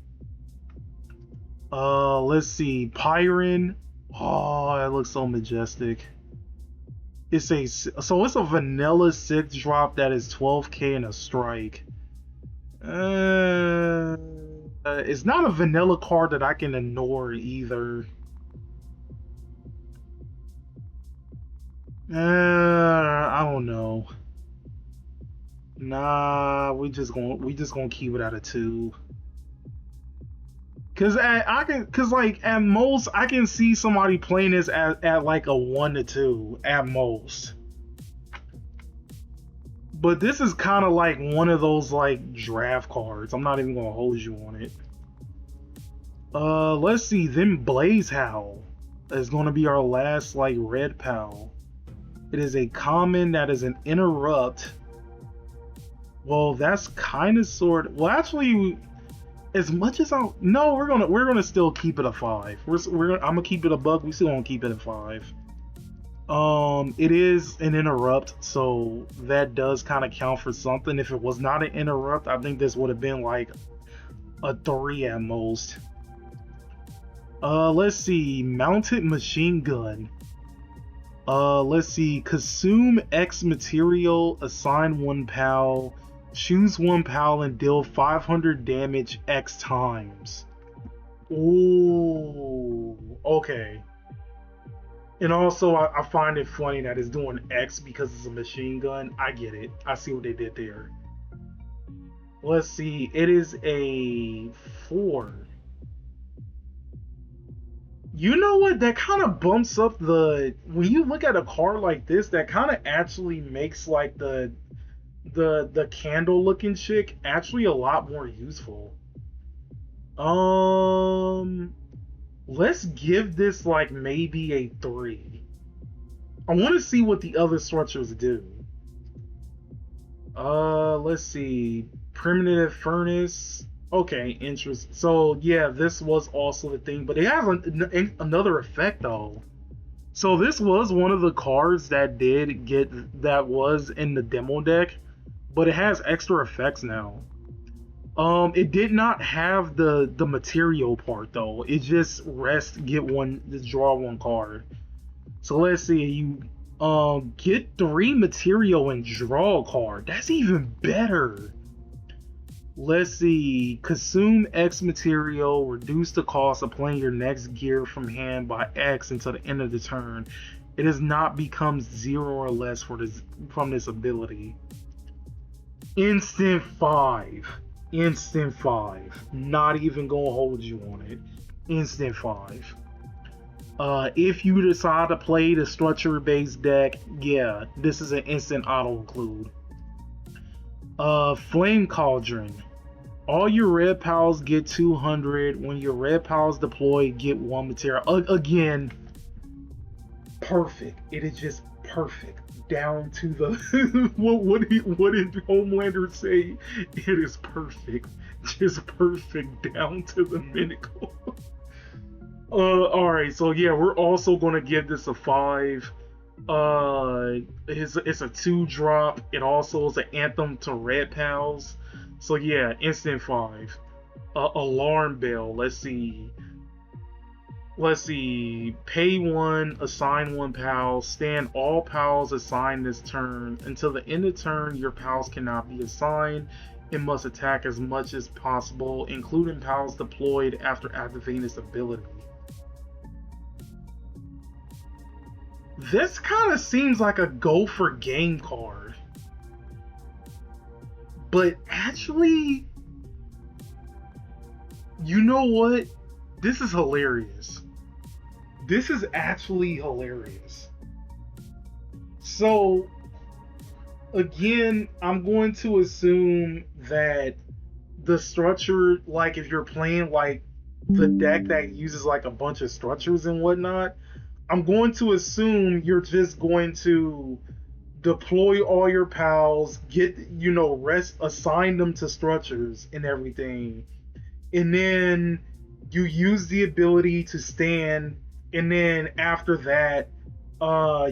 Let's see, Pyron. Oh, that looks so majestic. It's a vanilla 6-drop that is 12k and a strike. It's not a vanilla card that I can ignore either. I don't know. Nah, we just gonna keep it at a 2. Cause at most I can see somebody playing this at like a 1 to 2 at most. But this is kind of like one of those like draft cards. I'm not even gonna hold you on it. Let's see. Then Blaze Howl is gonna be our last like red pal. It is a common that is an interrupt. Well, that's kind of well, actually, as much as we're gonna still keep it a 5. I'm gonna keep it a buck. We still gonna keep it a 5. It is an interrupt, so that does kind of count for something. If it was not an interrupt, I think this would have been like a 3 at most. Let's see, mounted machine gun. Let's see, consume X material, assign 1 pal, choose 1 pal, and deal 500 damage X times. Ooh, okay. And also, I find it funny that it's doing X because it's a machine gun. I get it. I see what they did there. Let's see, it is a 4. You know what? That kind of bumps up the. When you look at a card like this, that kind of actually makes like the candle looking chick actually a lot more useful. Let's give this like maybe a 3. I want to see what the other structures do. Let's see, primitive furnace. Okay, interest. So yeah, this was also the thing, but it has another effect though. So this was one of the cards that was in the demo deck, but it has extra effects now. It did not have the material part though. It just draw 1 card. So let's see, you get 3 material and draw a card. That's even better. Let's see, consume X material, reduce the cost of playing your next gear from hand by X until the end of the turn. It does not become 0 or less from this ability. Instant 5. Instant 5. Not even gonna hold you on it. Instant 5. If you decide to play the structure-based deck, yeah, this is an instant auto-include. Flame Cauldron. All your red pals get 200. When your red pals deploy, get 1 material. Again, perfect. It is just perfect. Down to the what did Homelander say? It is perfect. Just perfect down to the minute. Alright, so yeah, we're also gonna give this a 5. It's a 2-drop. It also is an anthem to red pals. So yeah, instant 5. Alarm bell. Let's see. Pay 1, assign 1 pal. Stand all pals assigned this turn. Until the end of turn, your pals cannot be assigned and must attack as much as possible, including pals deployed after activating this ability. This kind of seems like a go for game card. But actually, you know what? This is hilarious. This is actually hilarious. So, again, I'm going to assume that the structure, like if you're playing like the deck that uses like a bunch of structures and whatnot, I'm going to assume you're just going to deploy all your pals, get, rest, assign them to structures and everything, and then you use the ability to stand, and then after that,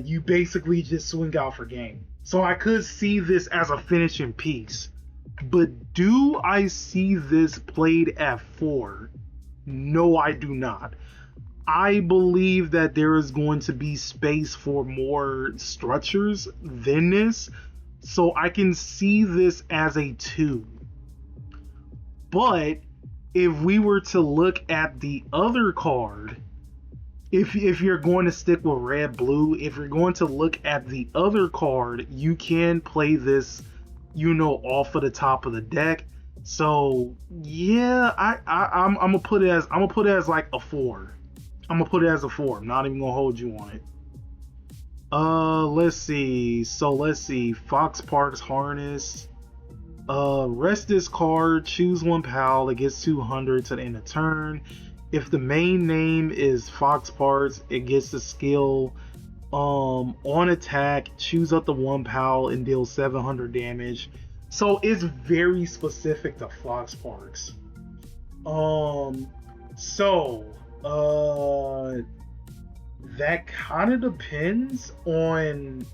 you basically just swing out for game. So I could see this as a finishing piece. But do I see this played at 4? No, I do not. I believe that there is going to be space for more structures than this. So I can see this as a 2. But if we were to look at the other card, if you're going to stick with red blue, if you're going to look at the other card, you can play this, off of the top of the deck. So yeah, I'm gonna put it as like a 4. I'm gonna put it as a 4. I'm not even gonna hold you on it. Let's see. Fox Parks Harness. Rest this card. Choose one pal. It gets 200 to the end of turn. If the main name is Fox Parks, it gets the skill. On attack, choose up to one pal and deal 700 damage. So it's very specific to Fox Parks. That kind of depends on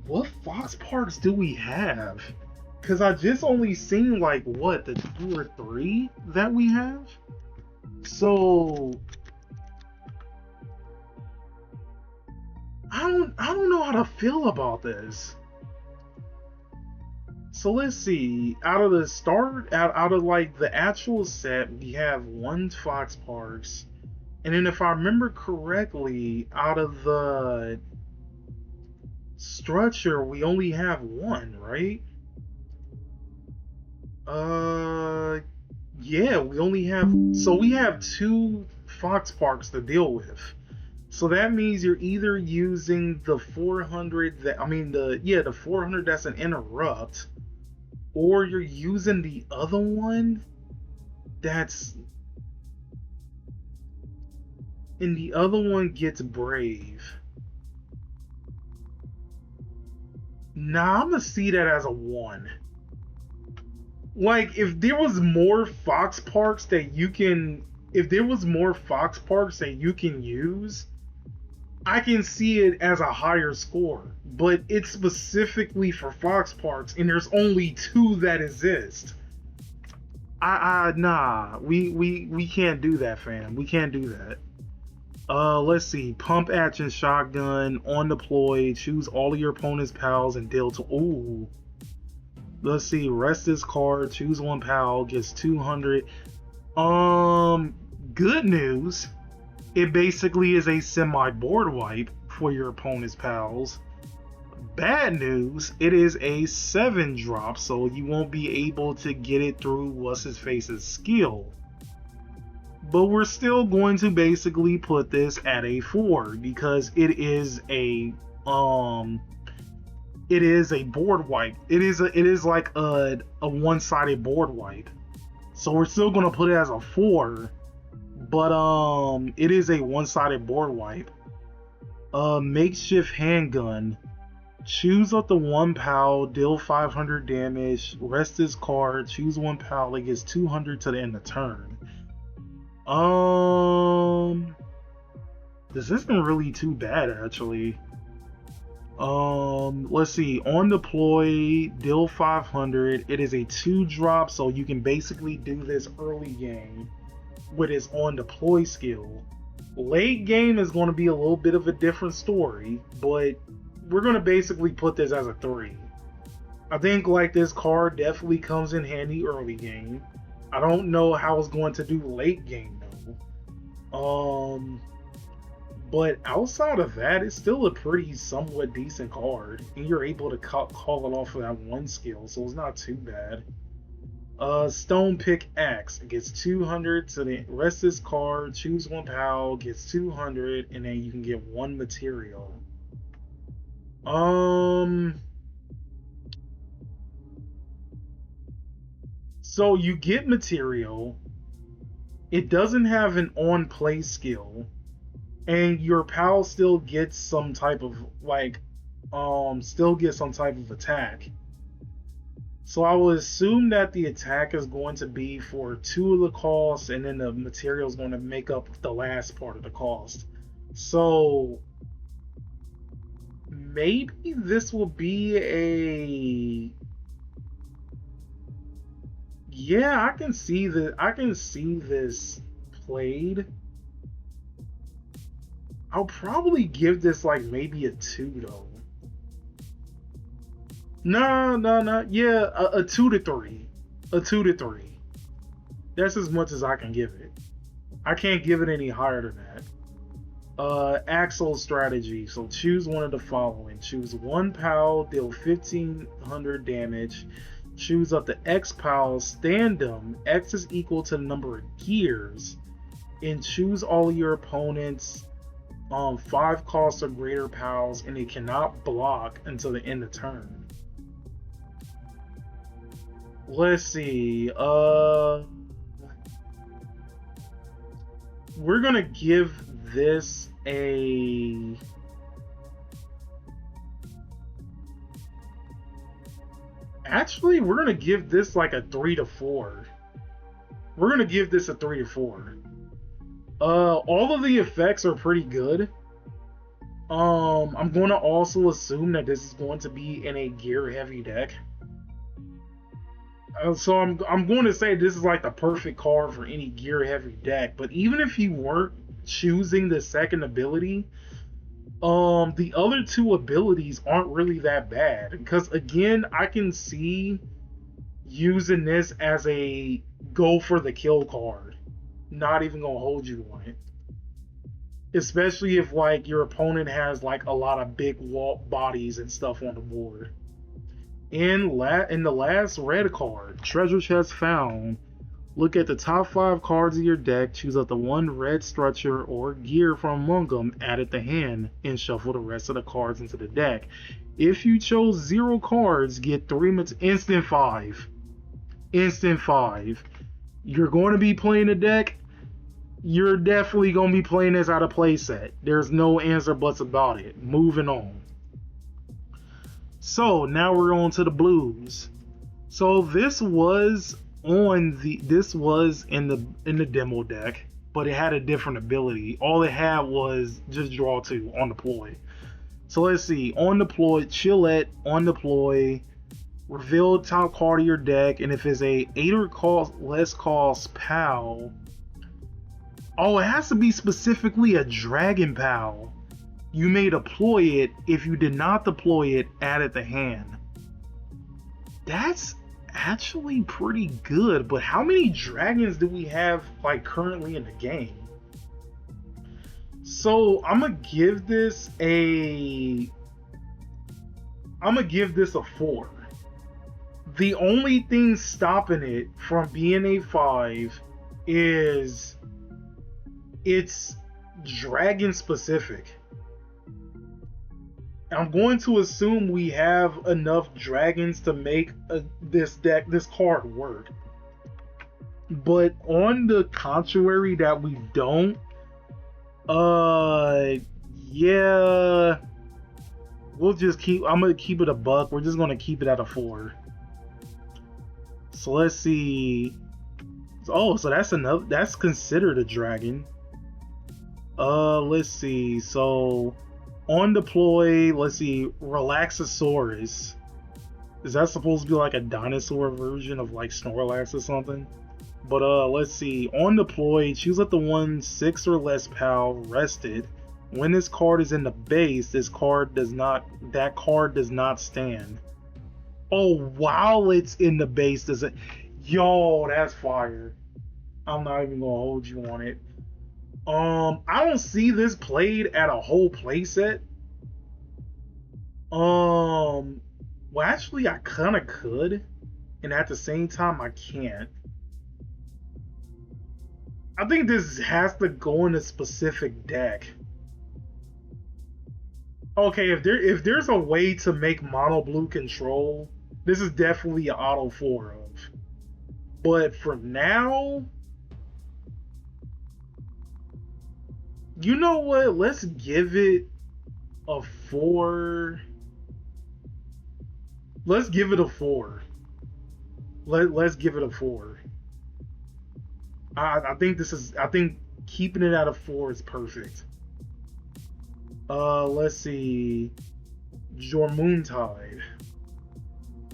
what Fox Parks do we have, because I just only seen like the 2 or 3 that we have. So I don't know how to feel about this. So let's see. Out of the actual set, we have 1 Fox Parks, and then if I remember correctly, out of the structure, we only have 1, right? Yeah, we have 2 Fox Parks to deal with. So that means you're either using the 400 the 400 that's an interrupt, or you're using the other one and the other one gets brave. Nah, I'm gonna see that as a 1. Like, if there was more Fox Parks that you can use, I can see it as a higher score. But it's specifically for Fox Parks, and there's only 2 that exist. Nah, we can't do that, fam. We can't do that. Let's see. Pump action shotgun on deploy. Choose all of your opponent's pals and deal to. Ooh. Let's see. Rest this card. Choose one pal. Gets 200. Good news. It basically is a semi-board wipe for your opponent's pals. Bad news. It is a 7 drop, so you won't be able to get it through what's-his-face's skill. But we're still going to basically put this at a 4 because it is a board wipe. It is like a one-sided board wipe. So we're still gonna put it as a 4, but it is a one-sided board wipe. Makeshift handgun. Choose up to one pal, deal 500 damage, rest this card, choose one pal, it gets 200 to the end of turn. This isn't really too bad, actually. Let's see. On deploy, deal 500. It is a 2 drop, so you can basically do this early game with its on deploy skill. Late game is going to be a little bit of a different story, but we're going to basically put this as a 3. I think like this card definitely comes in handy early game. I don't know how it's going to do late game though. But outside of that, it's still a pretty somewhat decent card, and you're able to call it off of that 1 skill, so it's not too bad. Stone Pickaxe. It gets 200 to the rest of this card. Choose one pal, gets 200, and then you can get one material. So you get material. It doesn't have an on play skill, and your pal still gets some type of attack. So I will assume that the attack is going to be for 2 of the cost, and then the material is going to make up the last part of the cost. So maybe this will be a... Yeah, I can see this played. I'll probably give this like maybe a 2 though. No. Yeah, a 2 to 3. A 2 to 3. That's as much as I can give it. I can't give it any higher than that. Axle strategy. So choose one of the following. Choose one pal, deal 1500 damage. Choose up to X pals, stand them. X is equal to the number of gears. And choose all of your opponents' 5 cost or greater pals, and it cannot block until the end of turn. Let's see. We're gonna give this a... Actually, we're gonna give this like a 3 to 4. We're gonna give this a 3 to 4. All of the effects are pretty good. I'm going to also assume that this is going to be in a gear heavy deck. So I'm going to say this is like the perfect card for any gear heavy deck. But even if you weren't choosing the second ability, the other 2 abilities aren't really that bad. Because again, I can see using this as a go for the kill card. Not even gonna hold you on it. Especially if like your opponent has like a lot of big bodies and stuff on the board. In the last red card, treasure chest found. Look at the top 5 cards of your deck, choose up the one red structure or gear from among them, add it to hand, and shuffle the rest of the cards into the deck. If you chose 0 cards, get 3 instant 5. Instant 5. You're going to be playing a deck, you're definitely going to be playing this out of playset. There's no answer buts about it. Moving on. So now we're on to the blues. So this was in the demo deck, but it had a different ability. All it had was just draw 2 on deploy. So let's see. On deploy, Chillette, on deploy, reveal the top card of your deck, and if it's a 8 or less cost pal, oh, it has to be specifically a dragon pal. You may deploy it. If you did not deploy it, add it to hand. That's actually pretty good, but how many dragons do we have like currently in the game? So I'm gonna give this a 4. The only thing stopping it from being a 5 is it's dragon specific. I'm going to assume we have enough dragons to make this card work. But on the contrary that we don't, yeah, I'm gonna keep it a buck. We're just gonna keep it at a 4. So let's see. Oh, so that's considered a dragon. Let's see. So on deploy, let's see, Relaxosaurus. Is that supposed to be like a dinosaur version of like Snorlax or something? But let's see. On deploy, choose up the one 6 or less pal rested. When this card is in the base, that card does not stand. Oh, while it's in the base, does it? Yo, that's fire. I'm not even gonna hold you on it. I don't see this played at a whole playset. Well, actually, I kind of could. and at the same time I can't. I think this has to go in a specific deck. Okay, if there's a way to make mono blue control, this is definitely an auto 4 of. But for now, you know what? Let's give it a 4. Let's give it a 4. Let's give it a 4. I think keeping it at a 4 is perfect. Let's see. Jormuntide.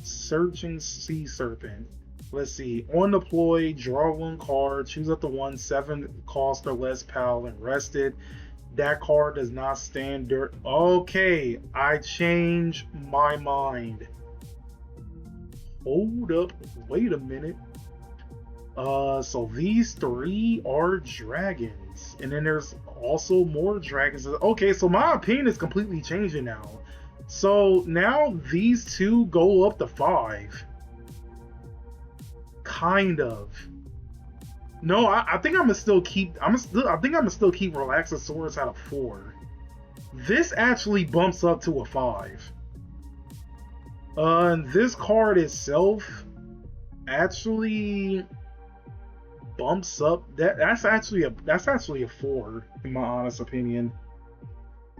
Searching Sea Serpent. Let's see. On deploy, draw 1 card, choose up to 1 7 cost or less pal, and rest it. That card does not stand dirt. Okay, I change my mind. Hold up. Wait a minute. So these 3 are dragons. And then there's also more dragons. Okay, so my opinion is completely changing now. So now these 2 go up to 5. Kind of. No, I think I'm gonna still keep. I think I'm gonna still keep Relaxosaurus at a 4. This actually bumps up to a 5. And this card itself actually bumps up. That's actually a 4 in my honest opinion.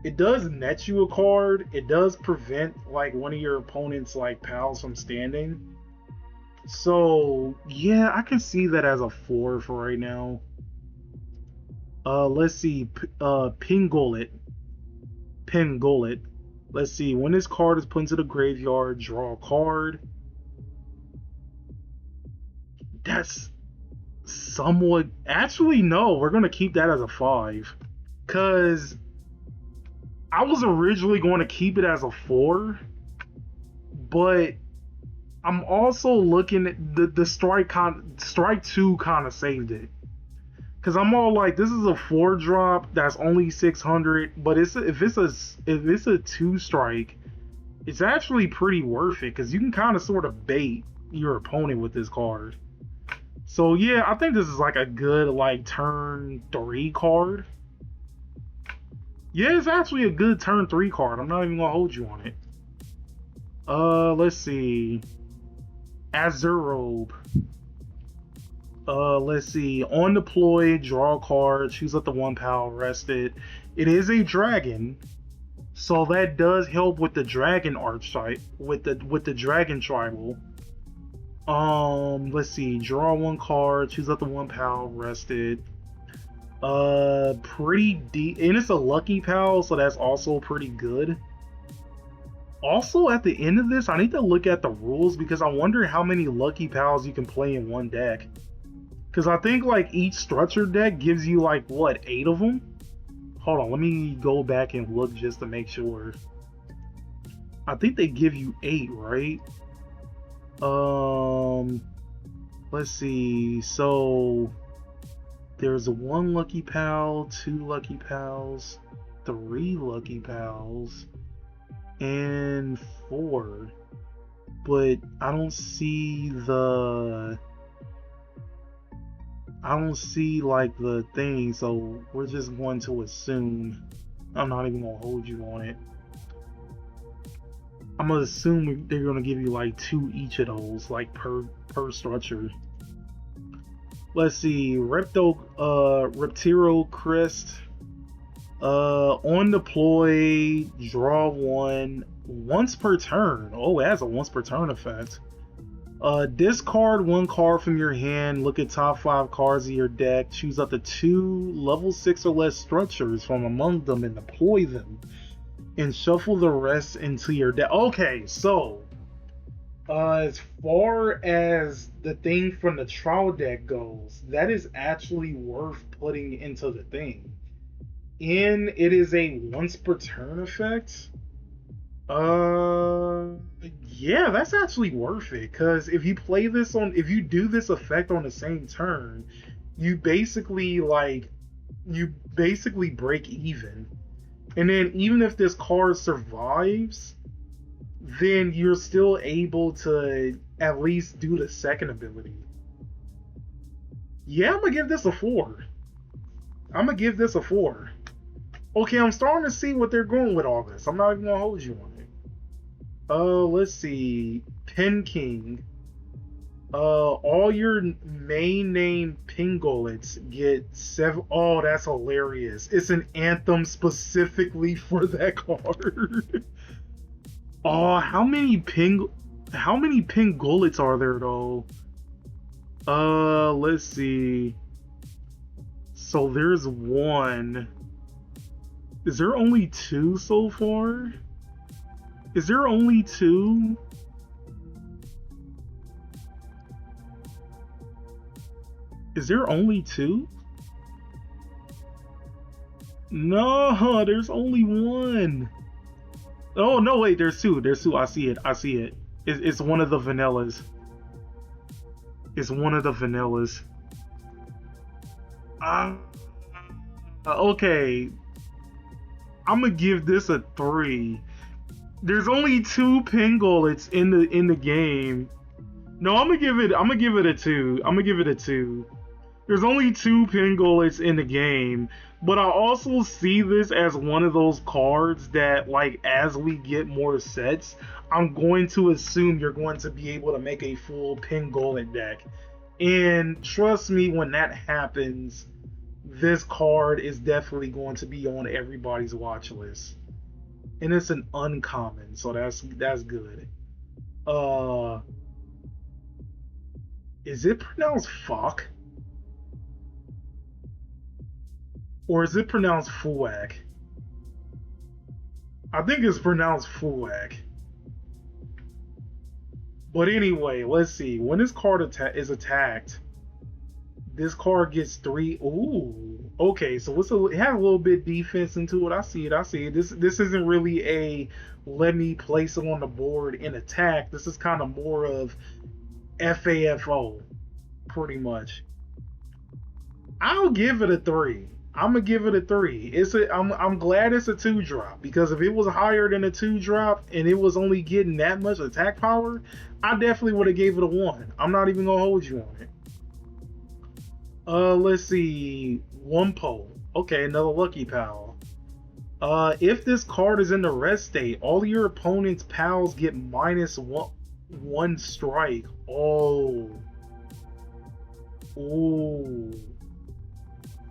It does net you a card. It does prevent like one of your opponent's like pals from standing. So yeah, I can see that as a 4 for right now. Let's see. Pingullet. Let's see. When this card is put into the graveyard, draw a card. That's somewhat. Actually, no. We're gonna keep that as a 5, cause I was originally going to keep it as a 4, but I'm also looking at the strike 2 kind of saved it. Cause I'm all like, this is a 4 drop that's only 600, but if it's a 2 strike, it's actually pretty worth it because you can kind of sort of bait your opponent with this card. So yeah, I think this is like a good like turn 3 card. Yeah, it's actually a good turn 3 card. I'm not even gonna hold you on it. Let's see. Azurobe. Let's see. On deploy, draw a card, choose up to 1 pal, rest it. It is a dragon, so that does help with the dragon archetype, with the dragon tribal. Let's see. Draw 1 card, choose up to 1 pal, rest it. Pretty deep, and it's a lucky pal, so that's also pretty good. Also, at the end of this, I need to look at the rules because I wonder how many lucky pals you can play in one deck. Because I think like each structure deck gives you like what, 8 of them? Hold on, let me go back and look just to make sure. I think they give you 8, right? Let's see. So there's 1 lucky pal, 2 lucky pals, 3 lucky pals, and 4. But I don't see like the thing, so we're just going to assume. I'm not even gonna hold you on it. I'm gonna assume they're gonna give you like 2 each of those, like per structure. Let's see, Reptiro Crest. On deploy, draw 1 once per turn. Oh, it has a once per turn effect. Discard 1 card from your hand, look at top 5 cards of your deck, choose up to 2 level 6 or less structures from among them and deploy them, and shuffle the rest into your deck. Okay, so as far as the thing from the trial deck goes, that is actually worth putting into the thing. And it is a once per turn effect. Yeah, that's actually worth it, because if you do this effect on the same turn, you basically break even. And then even if this card survives, then you're still able to at least do the second ability. Yeah, I'm gonna give this a 4. I'm gonna give this a 4. Okay, I'm starting to see what they're going with all this. I'm not even gonna hold you on it. Let's see. Pin King. All your main name Pingolets get 7. Oh, that's hilarious. It's an anthem specifically for that card. Oh, how many Pingolets are there though? Let's see. So there's one. Is there only 2 so far? Is there only 2? Is there only 2? No, there's only 1. Oh no, wait, there's 2. There's 2. I see it. I see it. It's one of the vanillas. It's one of the vanillas. Okay. I'm gonna give this a 3. There's only 2 Pingolets in the game. No, I'm gonna give it a 2. I'm gonna give it a 2. There's only 2 Pingolets in the game, but I also see this as one of those cards that, like, as we get more sets, I'm going to assume you're going to be able to make a full Pingolet deck. And trust me, when that happens, this card is definitely going to be on everybody's watch list. And it's an uncommon, so that's good. Is it pronounced fuck? Or is it pronounced Fuak? I think it's pronounced Fuak. But anyway, let's see. When this card is attacked, this card gets 3. Ooh. Okay, so it has a little bit defense into it. I see it. This isn't really a let me place it on the board and attack. This is kind of more of FAFO, pretty much. I'll give it a 3. I'm gonna give it a 3. I'm glad it's a 2-drop, because if it was higher than a 2-drop and it was only getting that much attack power, I definitely would have gave it a 1. I'm not even gonna hold you on it. Let's see. Wumpo. Okay, another Lucky Pal. If this card is in the rest state, all your opponent's pals get -1 strike. Oh. Ooh.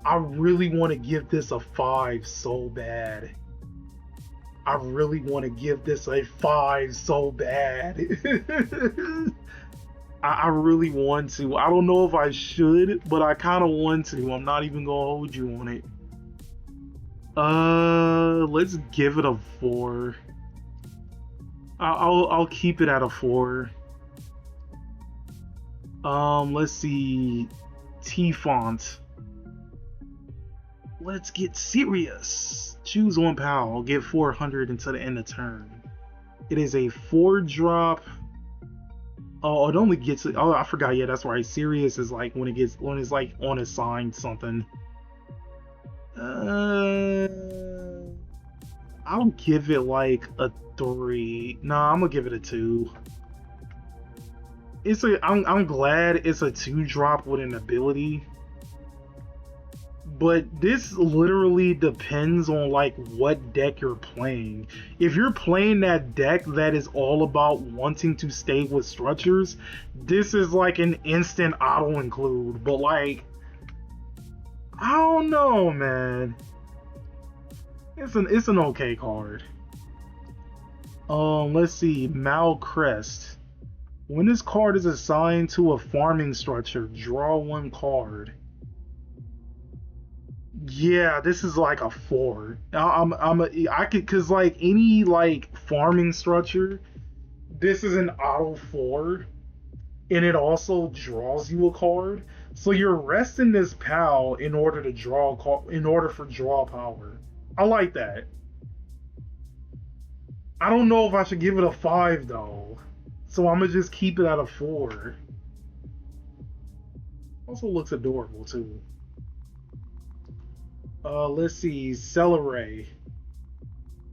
I really want to give this a 5 so bad. I really want to give this a 5 so bad. I really want to. I don't know if I should, but I kind of want to. I'm not even gonna hold you on it. Let's give it a 4. I'll keep it at a 4. Let's see. T-Font. Let's get serious. Choose 1 pal. Get 400 until the end of turn. It is a 4-drop. Oh, it only gets. Oh, I forgot. Yeah, that's right. Serious is like when it's like on a sign something. I'll give it like a 3. Nah, I'm gonna give it a 2. I'm glad it's a 2-drop with an ability. But this literally depends on like what deck you're playing. If you're playing that deck that is all about wanting to stay with structures, this is like an instant auto include. But like, I don't know, man. It's an okay card. Let's see, Malcrest. When this card is assigned to a farming structure, draw 1 card. Yeah, this is like a 4. I could, cause like any like farming structure, this is an auto 4, and it also draws you a card. So you're resting this pal in order to draw in order for draw power. I like that. I don't know if I should give it a 5 though, so I'm gonna just keep it at a 4. Also looks adorable too. Let's see, Celeray.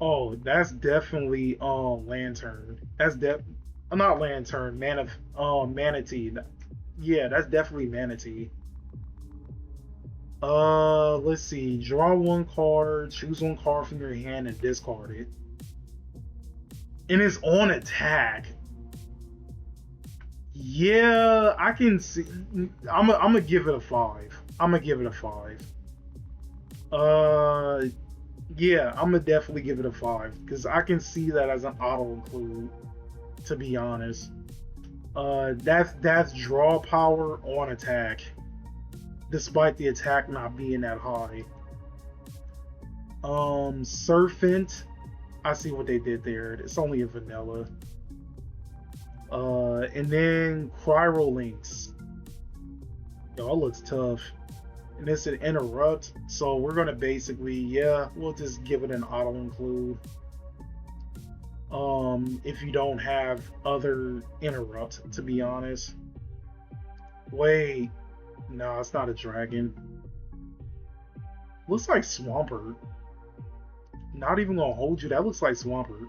Oh, that's definitely Lantern. Not lantern, manatee. Yeah, that's definitely manatee. Let's see. Draw one card, choose one card from your hand, and discard it. And it's on attack. Yeah, I can see. I'm gonna give it a 5. I'm gonna give it a 5. Uh, yeah, I'm gonna definitely give it a 5 because I can see that as an auto include. To be honest, that's draw power on attack, despite the attack not being that high. Serpent, I see what they did there. It's only a vanilla. And then Cryolinks. Y'all looks tough. And it's an interrupt, so we're gonna basically, yeah, we'll just give it an auto include. If you don't have other interrupt, to be honest. Wait, no, it's not a dragon. Looks like Swampert. Not even gonna hold you, that looks like Swampert.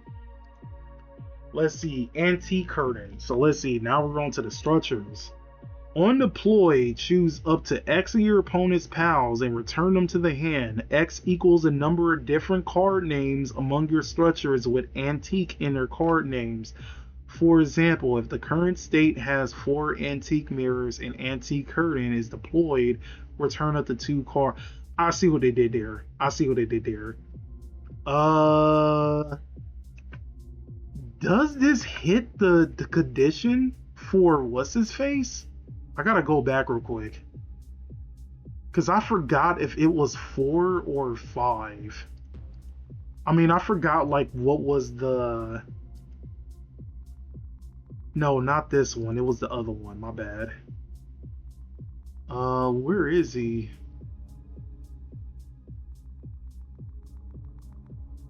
Let's see, Antique Curtain. So let's see, now we're on to the structures. On deploy, choose up to X of your opponent's pals and return them to the hand. X equals a number of different card names among your structures with antique in their card names. For example, if the current state has 4 antique mirrors and antique curtain is deployed, return up to 2 cards. I see what they did there. Does this hit the condition for what's his face? I gotta go back real quick. Because I forgot if it was 4 or 5. I mean, I forgot, like, what was the... No, not this one. It was the other one. My bad. Where is he?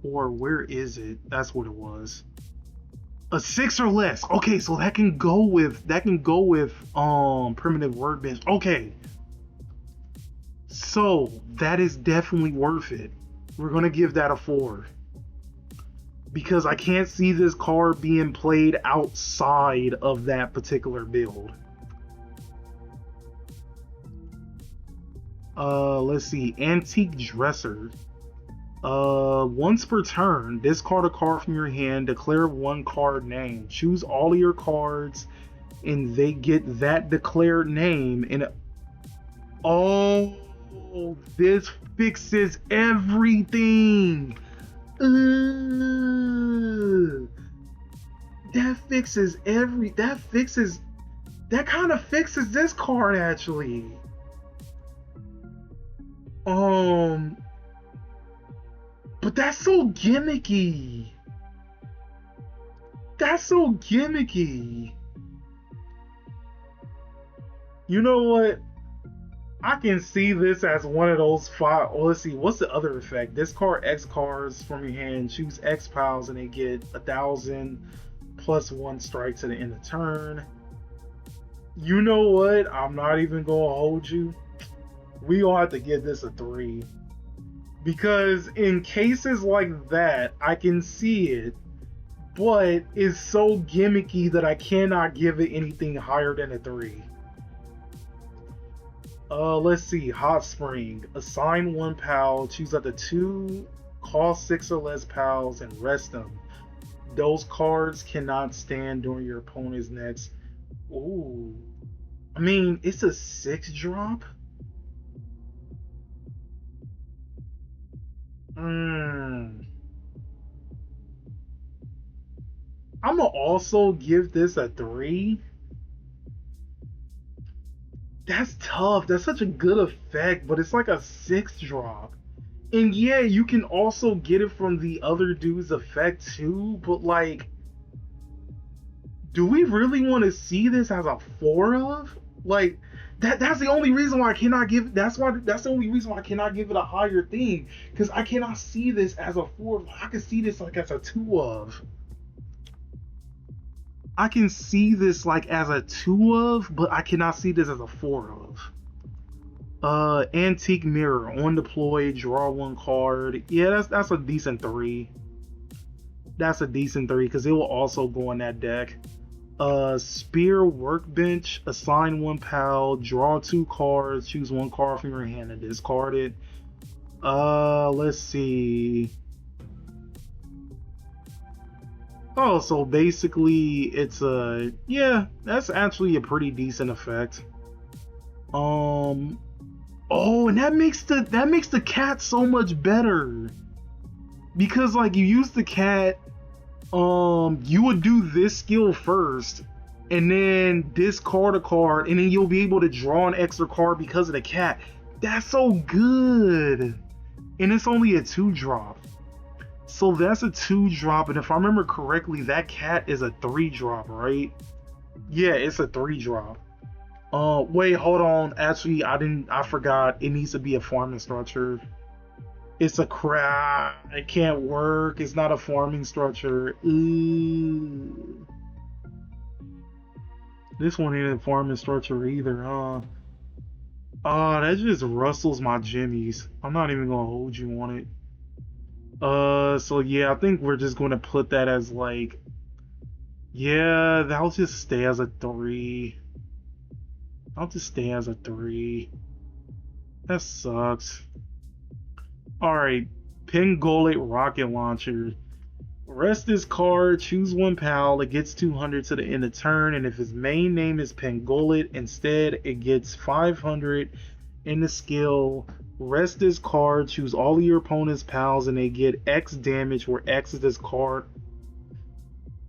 Or where is it? That's what it was. A 6 or less. Okay, so that can go with primitive workbench. Okay. So that is definitely worth it. We're gonna give that a 4. Because I can't see this card being played outside of that particular build. Let's see. Antique Dresser. Once per turn, discard a card from your hand, declare one card name. Choose all of your cards, and they get that declared name. And oh, this fixes everything. That kind of fixes this card actually. But that's so gimmicky. You know what? I can see this as one of those 5. Well, let's see. What's the other effect? Discard X cards from your hand. Choose X piles and they get 1,000 plus 1 strike to the end of turn. You know what? I'm not even going to hold you. We gonna have to give this a 3. Because in cases like that, I can see it, but it's so gimmicky that I cannot give it anything higher than a 3. Let's see. Hot Spring. Assign 1 pal, choose up to 2, cost 6 or less pals, and rest them. Those cards cannot stand during your opponent's next. Ooh. I mean, it's a 6 drop? I'm gonna also give this a 3. That's tough. That's such a good effect, but it's like a 6 drop. And yeah, you can also get it from the other dude's effect too, but like, do we really want to see this as a 4 of? Like, that's the only reason why I cannot give that's the only reason why I cannot give it a higher thing, because I cannot see this as a 4. I can see this like as a 2 of. I can see this like as a 2 of, but I cannot see this as a 4 of. Antique Mirror. On deploy, draw 1 card. Yeah, that's a decent 3. That's a decent 3 because it will also go in that deck. Spear Workbench, assign 1 PAL, draw 2 cards, choose 1 card from your hand and discard it. Let's see. Oh, so basically it's yeah, that's actually a pretty decent effect. Oh, and that makes the cat so much better. Because like you use the cat, you would do this skill first and then discard a card, and then you'll be able to draw an extra card because of the cat. That's so good. And it's only a 2-drop. So that's a 2-drop, and if I remember correctly, that cat is a 3-drop, right? Yeah, it's a 3-drop. Wait, hold on. Actually, I forgot. It needs to be a farming structure. It's a crap. It can't work. It's not a farming structure. Ooh. This one ain't a farming structure either, huh? Oh, that just rustles my jimmies. I'm not even gonna hold you on it. So yeah, I think we're just gonna put that as like, yeah, that'll just stay as a 3. I'll just stay as a 3. That sucks. Alright, Pingolate Rocket Launcher. Rest this card, choose 1 PAL, it gets 200 to the end of turn, and if his main name is Pangolin, instead it gets 500 in the skill. Rest this card, choose all of your opponent's pals, and they get X damage, where X is this card.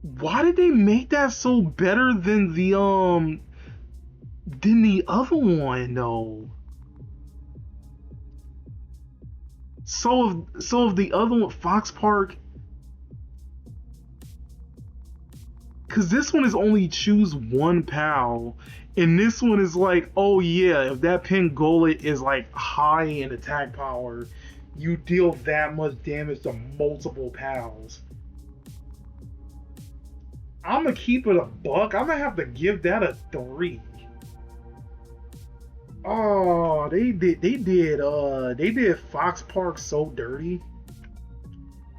Why did they make that so better than the other one though? So if the other one, Fox Park, because this one is only choose 1 PAL, and this one is like, oh yeah, if that Pangolin is like high in attack power, you deal that much damage to multiple pals. I'm gonna keep it a buck. I'm gonna have to give that a 3. Oh, they did Fox Park so dirty.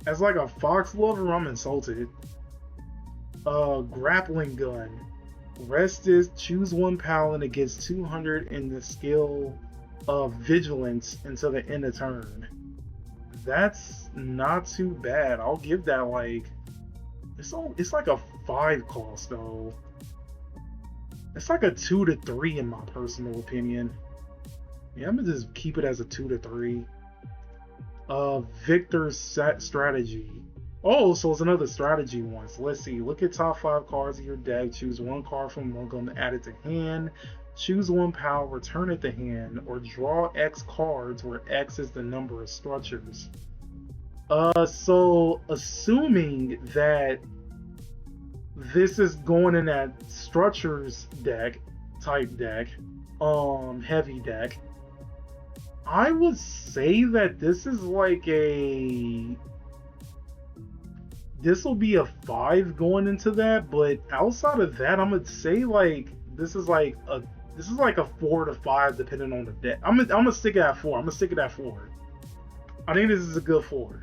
As like a Fox lover, I'm insulted. Grappling gun. Rest is choose 1 PAL and it gets 200 in the skill of vigilance until the end of turn. That's not too bad. I'll give that like, it's like a 5 cost though. It's like a 2 to 3 in my personal opinion. Yeah, I'm gonna just keep it as a 2 to 3. Victor's strategy. Oh, so it's another strategy one. So let's see. Look at top 5 cards of your deck. Choose 1 card from among them, add it to hand. Choose 1 PAL, return it to hand, or draw X cards where X is the number of structures. So assuming that this is going in that structures deck, type deck, heavy deck, I would say that this is like this will be a 5 going into that, but outside of that, I'm gonna say like this is like a 4 to 5 depending on the deck. I'm gonna stick it at 4. I'm gonna stick it at 4. I think this is a good 4.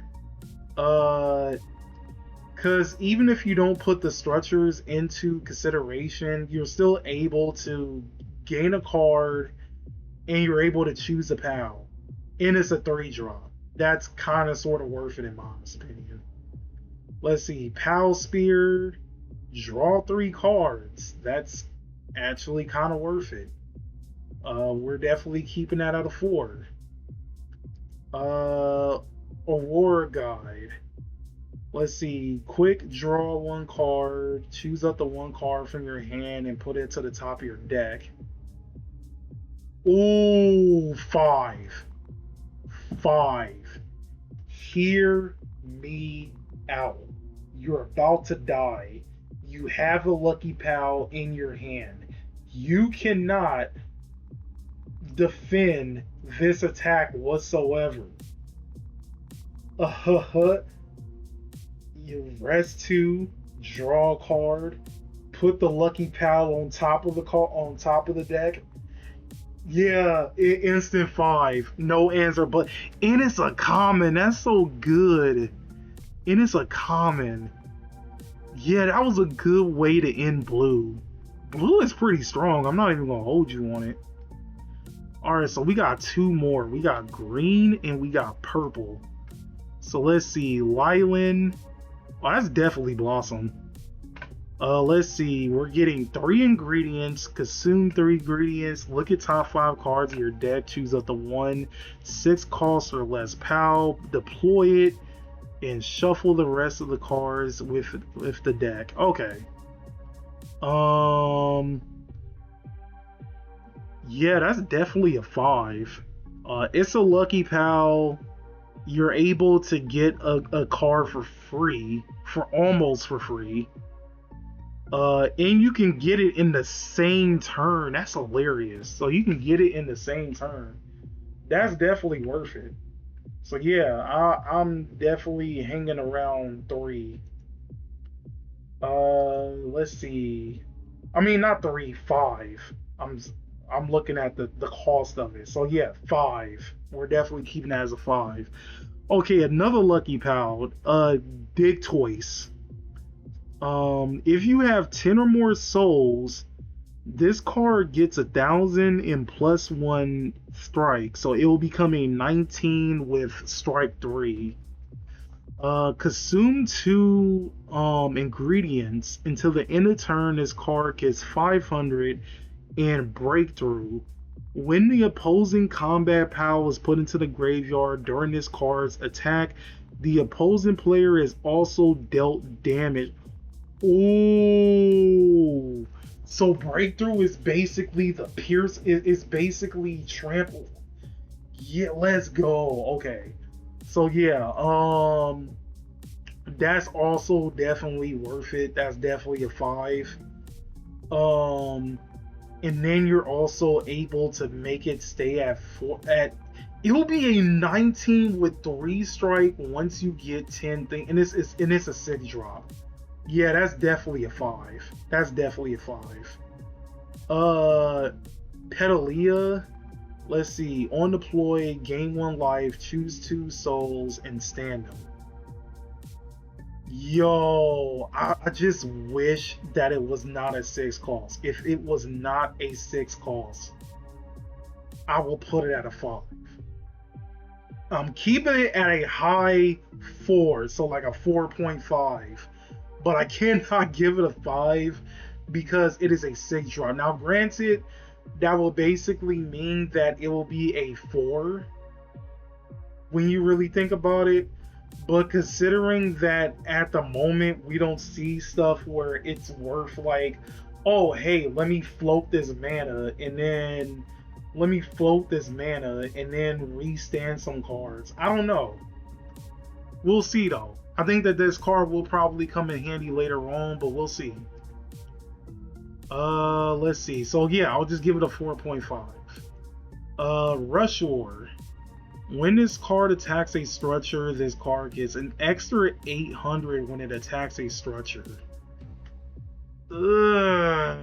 Because even if you don't put the structures into consideration, you're still able to gain a card and you're able to choose a PAL. And it's a 3-drop. That's kind of sort of worth it in my honest opinion. Let's see. PAL Spear, draw 3 cards. That's actually kind of worth it. We're definitely keeping that out of 4. Aurora Guide. Let's see. Quick draw 1 card. Choose up the 1 card from your hand and put it to the top of your deck. Ooh, 5. 5. Hear me out. You're about to die. You have a lucky PAL in your hand. You cannot defend this attack whatsoever. You rest 2, draw a card, put the lucky PAL on top of the deck. Yeah, instant 5, no answer, but and it's a common. That's so good. And it's a common. Yeah, that was a good way to end blue. Blue is pretty strong. I'm not even gonna hold you on it. Alright, so we got two more. We got green and we got purple. So let's see. Lilan. Oh, that's definitely Blossom. Let's see. We're getting 3 ingredients. Consume 3 ingredients. Look at top 5 cards of your deck. Choose up to 1. 6 costs or less. Pal. Deploy it. And shuffle the rest of the cards with the deck. Okay. Yeah, that's definitely a 5. It's a lucky pal. You're able to get a card for free, for almost for free. And you can get it in the same turn. That's hilarious. So you can get it in the same turn. That's definitely worth it. So yeah, I'm definitely hanging around 3. Let's see. I mean, not 3, 5. I'm looking at the cost of it. So yeah, 5. We're definitely keeping that as a 5. Okay, another lucky pal. Dig Toys. If you have 10 or more souls, this card gets 1,000 and +1 strike, so it will become a 19 with strike 3. Consume 2 ingredients until the end of turn. This card gets 500 and breakthrough. When the opposing combat pal is put into the graveyard during this card's attack, the opposing player is also dealt damage. Ooh. So breakthrough is basically the pierce, is basically trample. Yeah, let's go. Okay. So yeah, that's also definitely worth it. That's definitely a 5. And then you're also able to make it stay at 4. It'll be a 19 with 3 strike once you get 10 things, and it's a 6 drop. Yeah, that's definitely a 5. That's definitely a 5. Pedalia. Let's see. On deploy, gain 1 life, choose 2 souls, and stand them. Yo, I just wish that it was not a 6 cost. If it was not a 6 cost, I will put it at a 5. I'm keeping it at a high 4, so like a 4.5. But I cannot give it a 5 because it is a 6 drop. Now, granted, that will basically mean that it will be a 4 when you really think about it. But considering that at the moment we don't see stuff where it's worth like, oh hey, let me float this mana and then restand some cards. I don't know. We'll see though. I think that this card will probably come in handy later on, but we'll see. Let's see. So yeah, I'll just give it a 4.5. Rush War. When this card attacks a structure, this card gets an extra 800 when it attacks a structure. Ugh.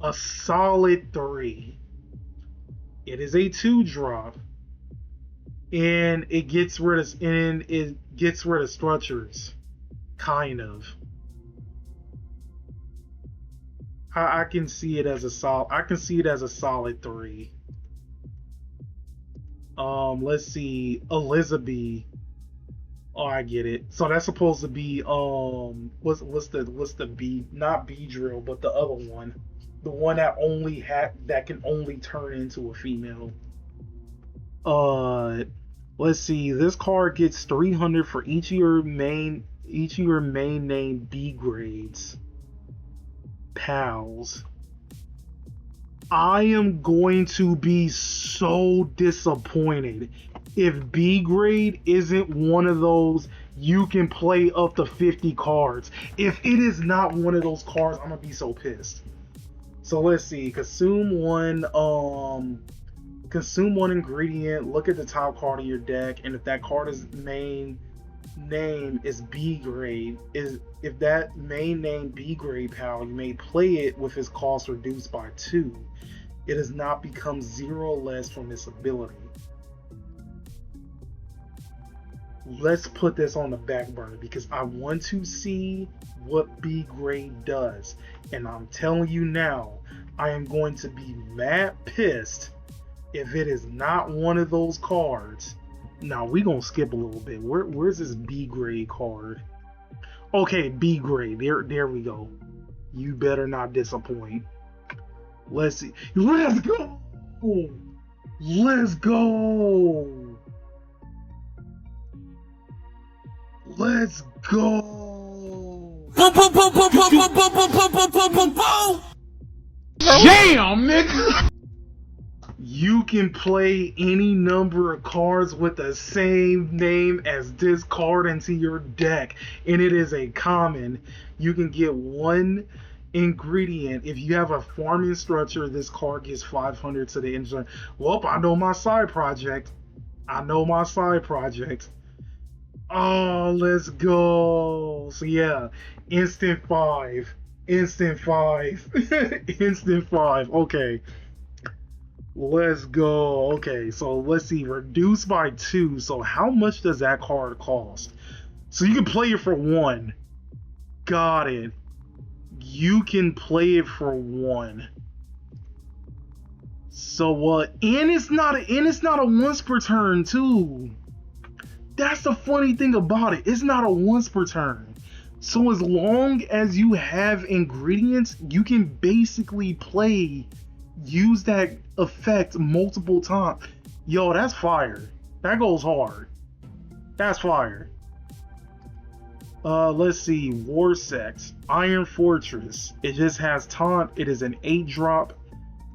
A solid 3. It is a 2 drop, and it gets rid of structures, kind of. I can see it as a solid 3. Let's see, Elizabeth. Oh, I get it. So that's supposed to be what's the B, not B drill, but the other one, the one that can only turn into a female. Let's see. This card gets 300 for each of your main name B grades. Pals. I am going to be so disappointed if B grade isn't one of those you can play up to 50 cards. If it is not one of those cards, I'm gonna be so pissed. So let's see. Consume 1 ingredient, look at the top card of your deck, and if that card's main name is B grade, if that main name B grade pal, you may play it with its cost reduced by 2. It does not become 0 less from this ability. let's put this on the back burner because I want to see what B grade does. And I'm telling you now, I am going to be mad pissed if it is not one of those cards. Now we gonna skip a little bit. Where's this B grade card? Okay, B grade. There we go. You better not disappoint. Let's see. Let's go. Let's go. Let's go. Damn, nigga. You can play any number of cards with the same name as this card into your deck, and it is a common. You can get one ingredient. If you have a farming structure, this card gets 500 to the engine. Well, I know my side project. Oh, let's go. So yeah, instant 5. Instant 5. Okay. Let's go. Okay, so let's see. Reduced by 2. So how much does that card cost? So you can play it for 1. Got it. You can play it for 1. So and it's not a once per turn too. That's the funny thing about it. It's not a once per turn. So as long as you have ingredients, you can basically use that effect multiple times. Yo, that's fire. That goes hard. That's fire. Let's see. War Sex. Iron Fortress. It just has taunt. It is an 8-drop.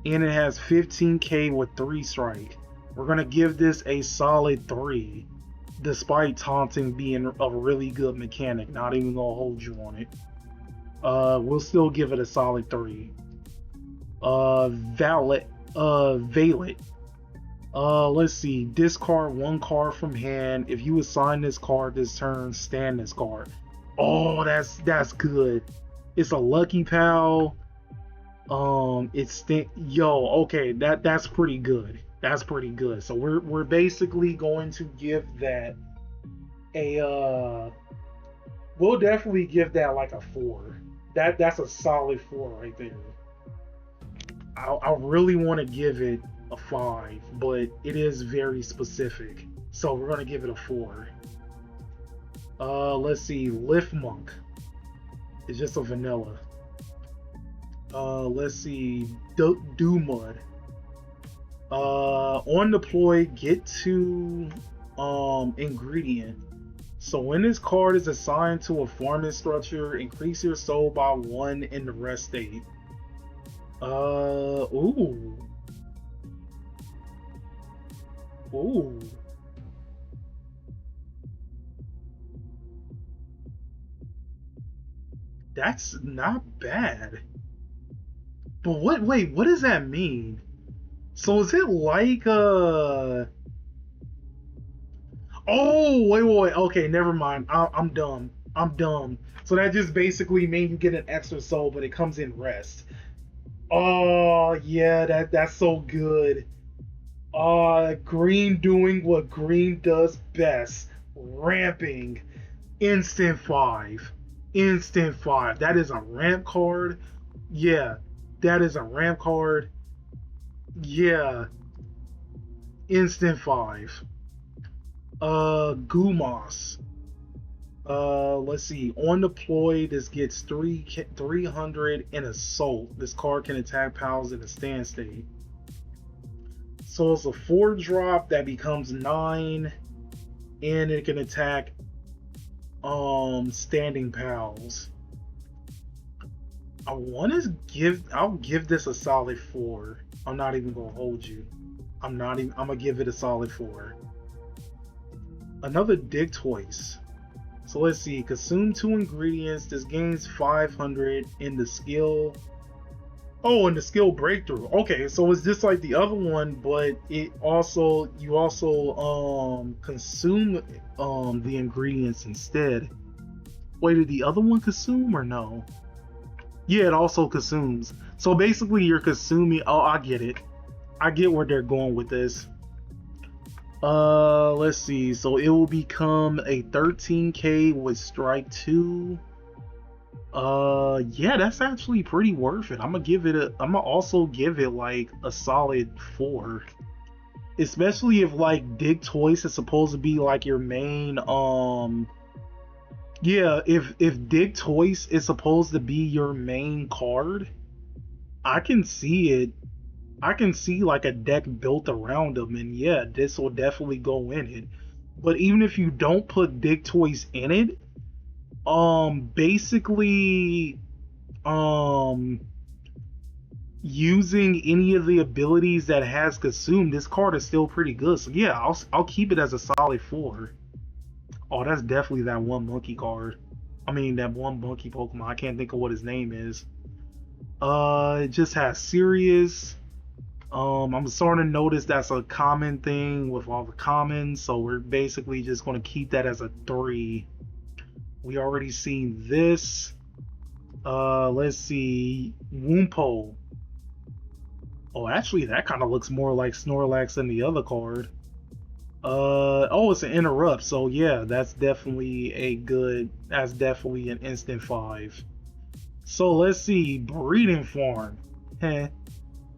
And it has 15k with 3 strike. We're gonna give this a solid 3. Despite taunting being a really good mechanic. Not even gonna hold you on it. We'll still give it a solid 3. Valet. Let's see. Discard 1 card from hand. If you assign this card this turn, stand this card. Oh, that's good. It's a Lucky Pal. Okay, that's pretty good. That's pretty good. So we're basically going to give that we'll definitely give that like a 4. That's a solid 4 right there. I really want to give it a 5, but it is very specific. So we're going to give it a 4. Let's see. Lift Monk. It's just a vanilla. Let's see. Do Mud. On deploy, get to ingredient. So when this card is assigned to a farming structure, increase your soul by 1 in the rest state. Ooh. That's not bad. But wait, what does that mean? So is it like oh, wait, okay, never mind. I'm dumb. So that just basically means you get an extra soul, but it comes in rest. Oh yeah, that's so good. Green doing what green does best. Ramping. Instant 5. That is a ramp card. Yeah, that is a ramp card. Yeah. Instant 5. Gumas. Let's see. On deploy, this gets 300 in assault. This card can attack pals in a stand state. So it's a 4-drop that becomes 9, and it can attack standing pals. I'll give this a solid 4. I'm not even gonna hold you. I'm gonna give it a solid 4. Another Dig Toys. So let's see. Consume 2 ingredients. This gains 500 in the skill. Oh, and the skill breakthrough. Okay, so it's just like the other one, but you also consume the ingredients instead. Wait, did the other one consume or no? Yeah, it also consumes. So basically you're consuming. Oh, I get it. I get where they're going with this. Let's see. So it will become a 13k with strike 2. Yeah, that's actually pretty worth it. I'm gonna also give it like a solid 4. Especially if like Dig Toys is supposed to be like your main yeah, if Dig Toys is supposed to be your main card, I can see it. I can see like a deck built around them, and yeah, this will definitely go in it. But even if you don't put Dig Toys in it, basically, um, using any of the abilities that has consumed, this card is still pretty good. So yeah, I'll keep it as a solid 4. Oh, that's definitely that one monkey card. I mean, that one monkey Pokemon. I can't think of what his name is. It just has Sirius. I'm starting to notice that's a common thing with all the commons, so we're basically just going to keep that as a 3. We already seen this. Let's see, Wumpo. Oh, actually, that kind of looks more like Snorlax than the other card. Oh, it's an interrupt, so yeah, that's definitely that's definitely an instant 5. So let's see, Breeding Farm. Heh.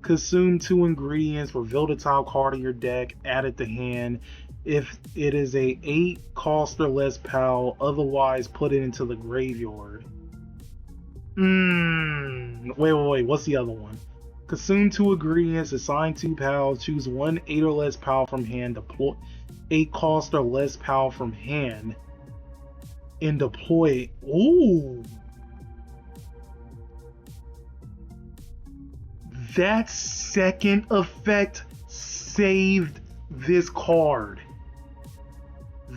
Consume 2 ingredients, reveal the top card of your deck, add it to hand. If it is a 8 cost or less PAL, otherwise put it into the graveyard. Wait, what's the other one? Consume 2 ingredients, assign 2 PAL, choose 1 8 or less PAL from hand, deploy 8 cost or less PAL from hand, and deploy it. Ooh! That second effect saved this card.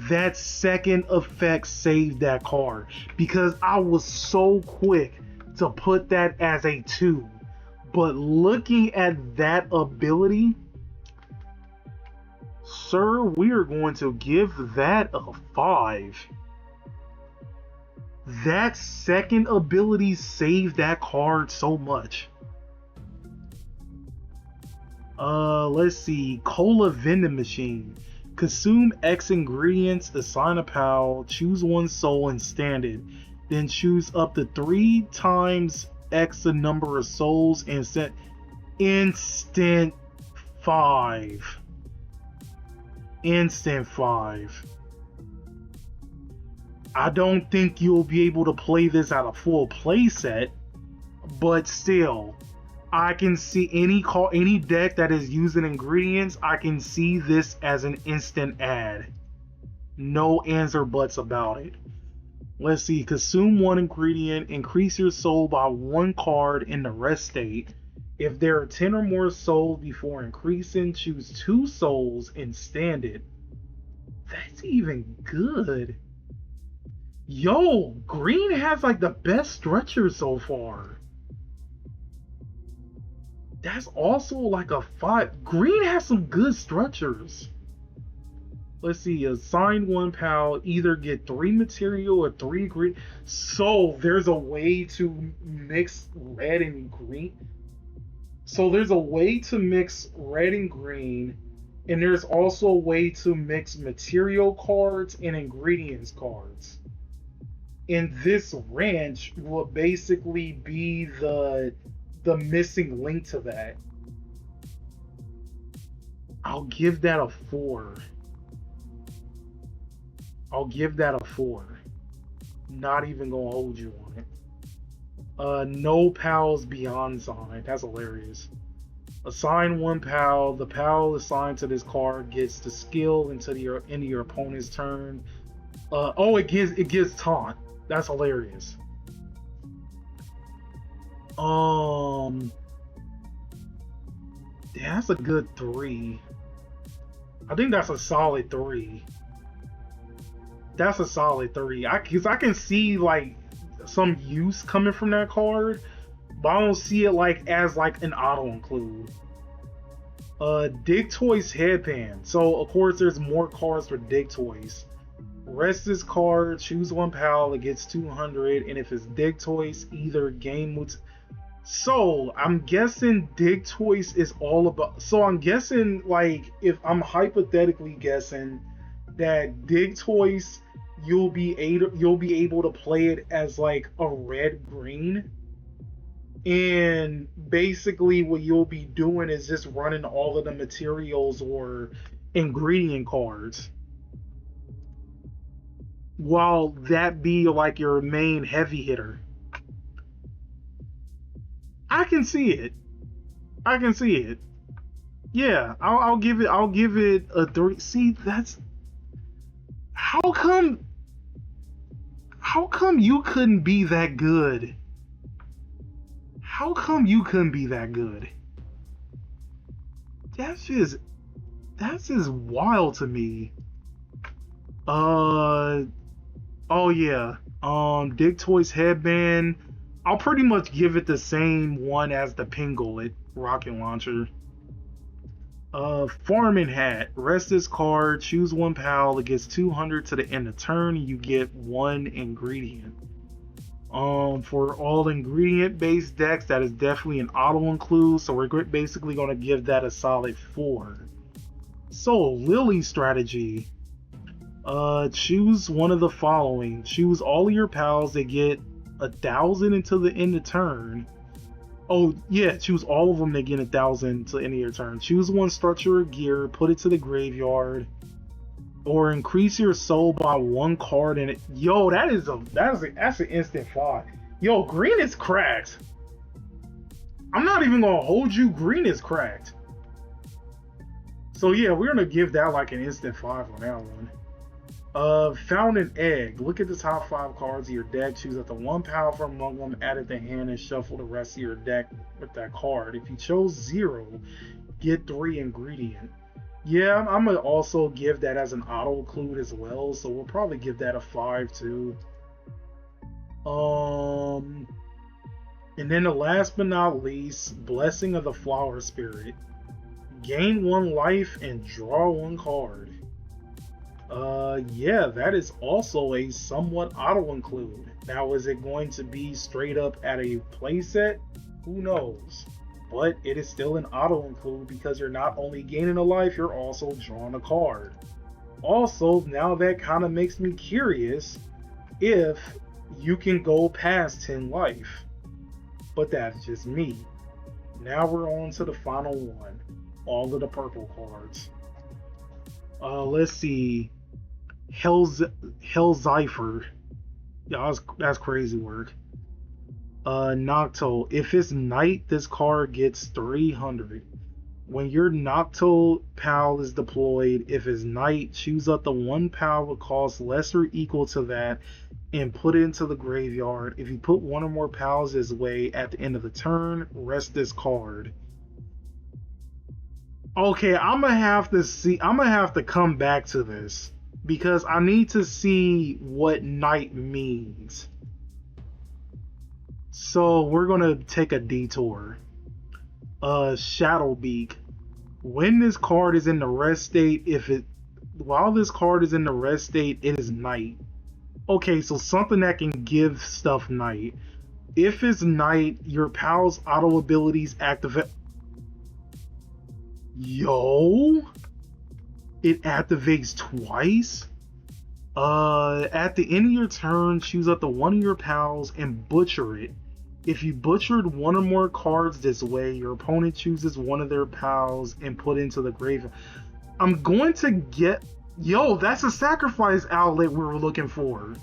That second effect saved that card because I was so quick to put that as a 2. But looking at that ability, sir, we are going to give that a 5. That second ability saved that card so much. Let's see. Cola Vending Machine. Consume X ingredients, assign a PAL, choose 1 soul and stand it. Then choose up to 3 times X the number of souls and set instant 5. Instant 5. I don't think you'll be able to play this at a full playset, but still, I can see any deck that is using ingredients, I can see this as an instant add. No ands or buts about it. Let's see, consume 1 ingredient, increase your soul by 1 card in the rest state. If there are 10 or more souls before increasing, choose 2 souls and stand it. That's even good. Yo, green has like the best stretcher so far. That's also like a 5. Green has some good stretchers. Let's see, assign 1 PAL, either get 3 material or 3 green. So there's a way to mix red and green. So there's a way to mix red and green, and there's also a way to mix material cards and ingredients cards. And this ranch will basically be the missing link to that. I'll give that a 4. I'll give that a 4. Not even gonna hold you on it. No PALs beyond sign. That's hilarious. Assign 1 PAL. The PAL assigned to this card gets the skill into your opponent's turn. It gives taunt. That's hilarious. Yeah, that's a good 3. I think that's a solid 3. That's a solid 3. Because I can see like some use coming from that card, but I don't see it like as like an auto include. Dig Toys Headband. So of course there's more cards for Dig Toys. Rest this card, choose 1 PAL, it gets 200, and if it's Dig Toys, either game So I'm guessing Dig Toys is all about. So I'm guessing, like, if I'm hypothetically guessing that Dig Toys, you'll be able to play it as like a red green, and basically what you'll be doing is just running all of the materials or ingredient cards, while that be like your main heavy hitter. I can see it. I can see it. Yeah, I'll give it. I'll give it a three. See, that's how come. How come you couldn't be that good? How come you couldn't be that good? That's just that's just wild to me. Uh oh yeah. Dick Toys headband. I'll pretty much give it the same one as the Pinglet rocket launcher. Farming hat. Rest this card. Choose one pal. It gets 200 to the end of turn. You get one ingredient. For all ingredient based decks, that is definitely an auto include. So we're basically going to give that a solid 4. So Lily strategy. Choose one of the following. Choose all of your pals that get 1,000 until the end of turn. Oh yeah, choose all of them that get 1,000 until the end of your turn. Choose one structure or gear, put it to the graveyard, or increase your soul by 1 card in it. Yo, that's an instant 5. Yo, green is cracked. I'm not even gonna hold you. Green is cracked. So yeah, we're gonna give that like an instant 5 on that one. Found an egg. Look at the top 5 cards of your deck. Choose up to 1 power from among them, add it to hand, and shuffle the rest of your deck with that card. If you chose 0, get 3 ingredient. Yeah, I'm gonna also give that as an auto include as well, so we'll probably give that a 5 too. And then the last but not least, Blessing of the Flower Spirit. Gain 1 life and draw 1 card. Yeah, that is also a somewhat auto include. Now, is it going to be straight up at a playset? Who knows? But it is still an auto include because you're not only gaining a life, you're also drawing a card. Also, now that kind of makes me curious if you can go past 10 life. But that's just me. Now we're on to the final one. All of the purple cards. Let's see. Hellzeifer. Yeah, that's crazy work. Nocto. If it's night, this card gets 300. When your Nocto pal is deployed, if it's night, choose up the 1 pal that costs less or equal to that and put it into the graveyard. If you put 1 or more pals this way at the end of the turn, rest this card. Okay, I'm gonna have to come back to this because I need to see what night means. So we're gonna take a detour. Shadowbeak. When this card is in the rest state, while this card is in the rest state, it is night. Okay, so something that can give stuff night. If it's night, your pal's auto abilities activate. Yo, it activates twice. At the end of your turn, choose up to 1 of your pals and butcher it. If you butchered 1 or more cards this way, your opponent chooses 1 of their pals and put it into the graveyard. I'm going to get. Yo, that's a sacrifice outlet we were looking for.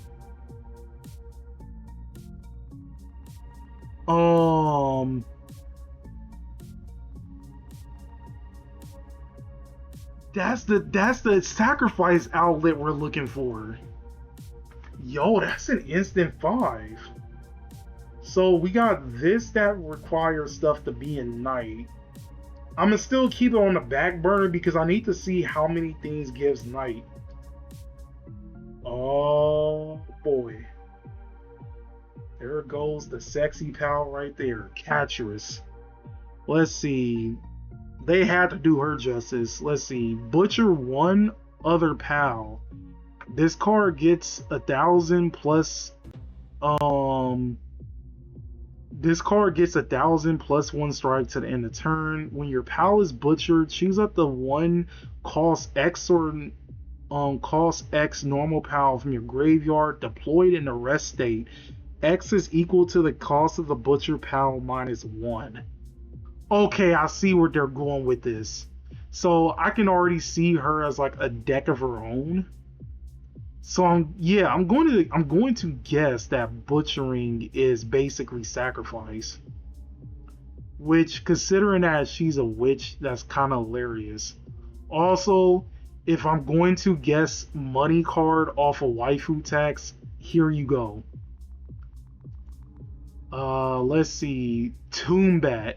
That's the sacrifice outlet we're looking for. Yo, that's an instant 5. So we got this that requires stuff to be in night. I'm gonna still keep it on the back burner because I need to see how many things gives night. Oh boy. There goes the sexy pal right there, Catcherus. Let's see. They had to do her justice. Let's see. Butcher 1 other pal. This card gets 1,000 plus This card gets 1,000 plus one strike to the end of turn. When your pal is butchered, choose up the one cost X or cost X normal pal from your graveyard deployed in the rest state. X is equal to the cost of the butcher pal minus one. Okay, I see where they're going with this. So I can already see her as like a deck of her own. So I'm going to guess that butchering is basically sacrifice. Which, considering that she's a witch, that's kind of hilarious. Also, if I'm going to guess money card off a waifu tax, here you go. Let's see, Toombat.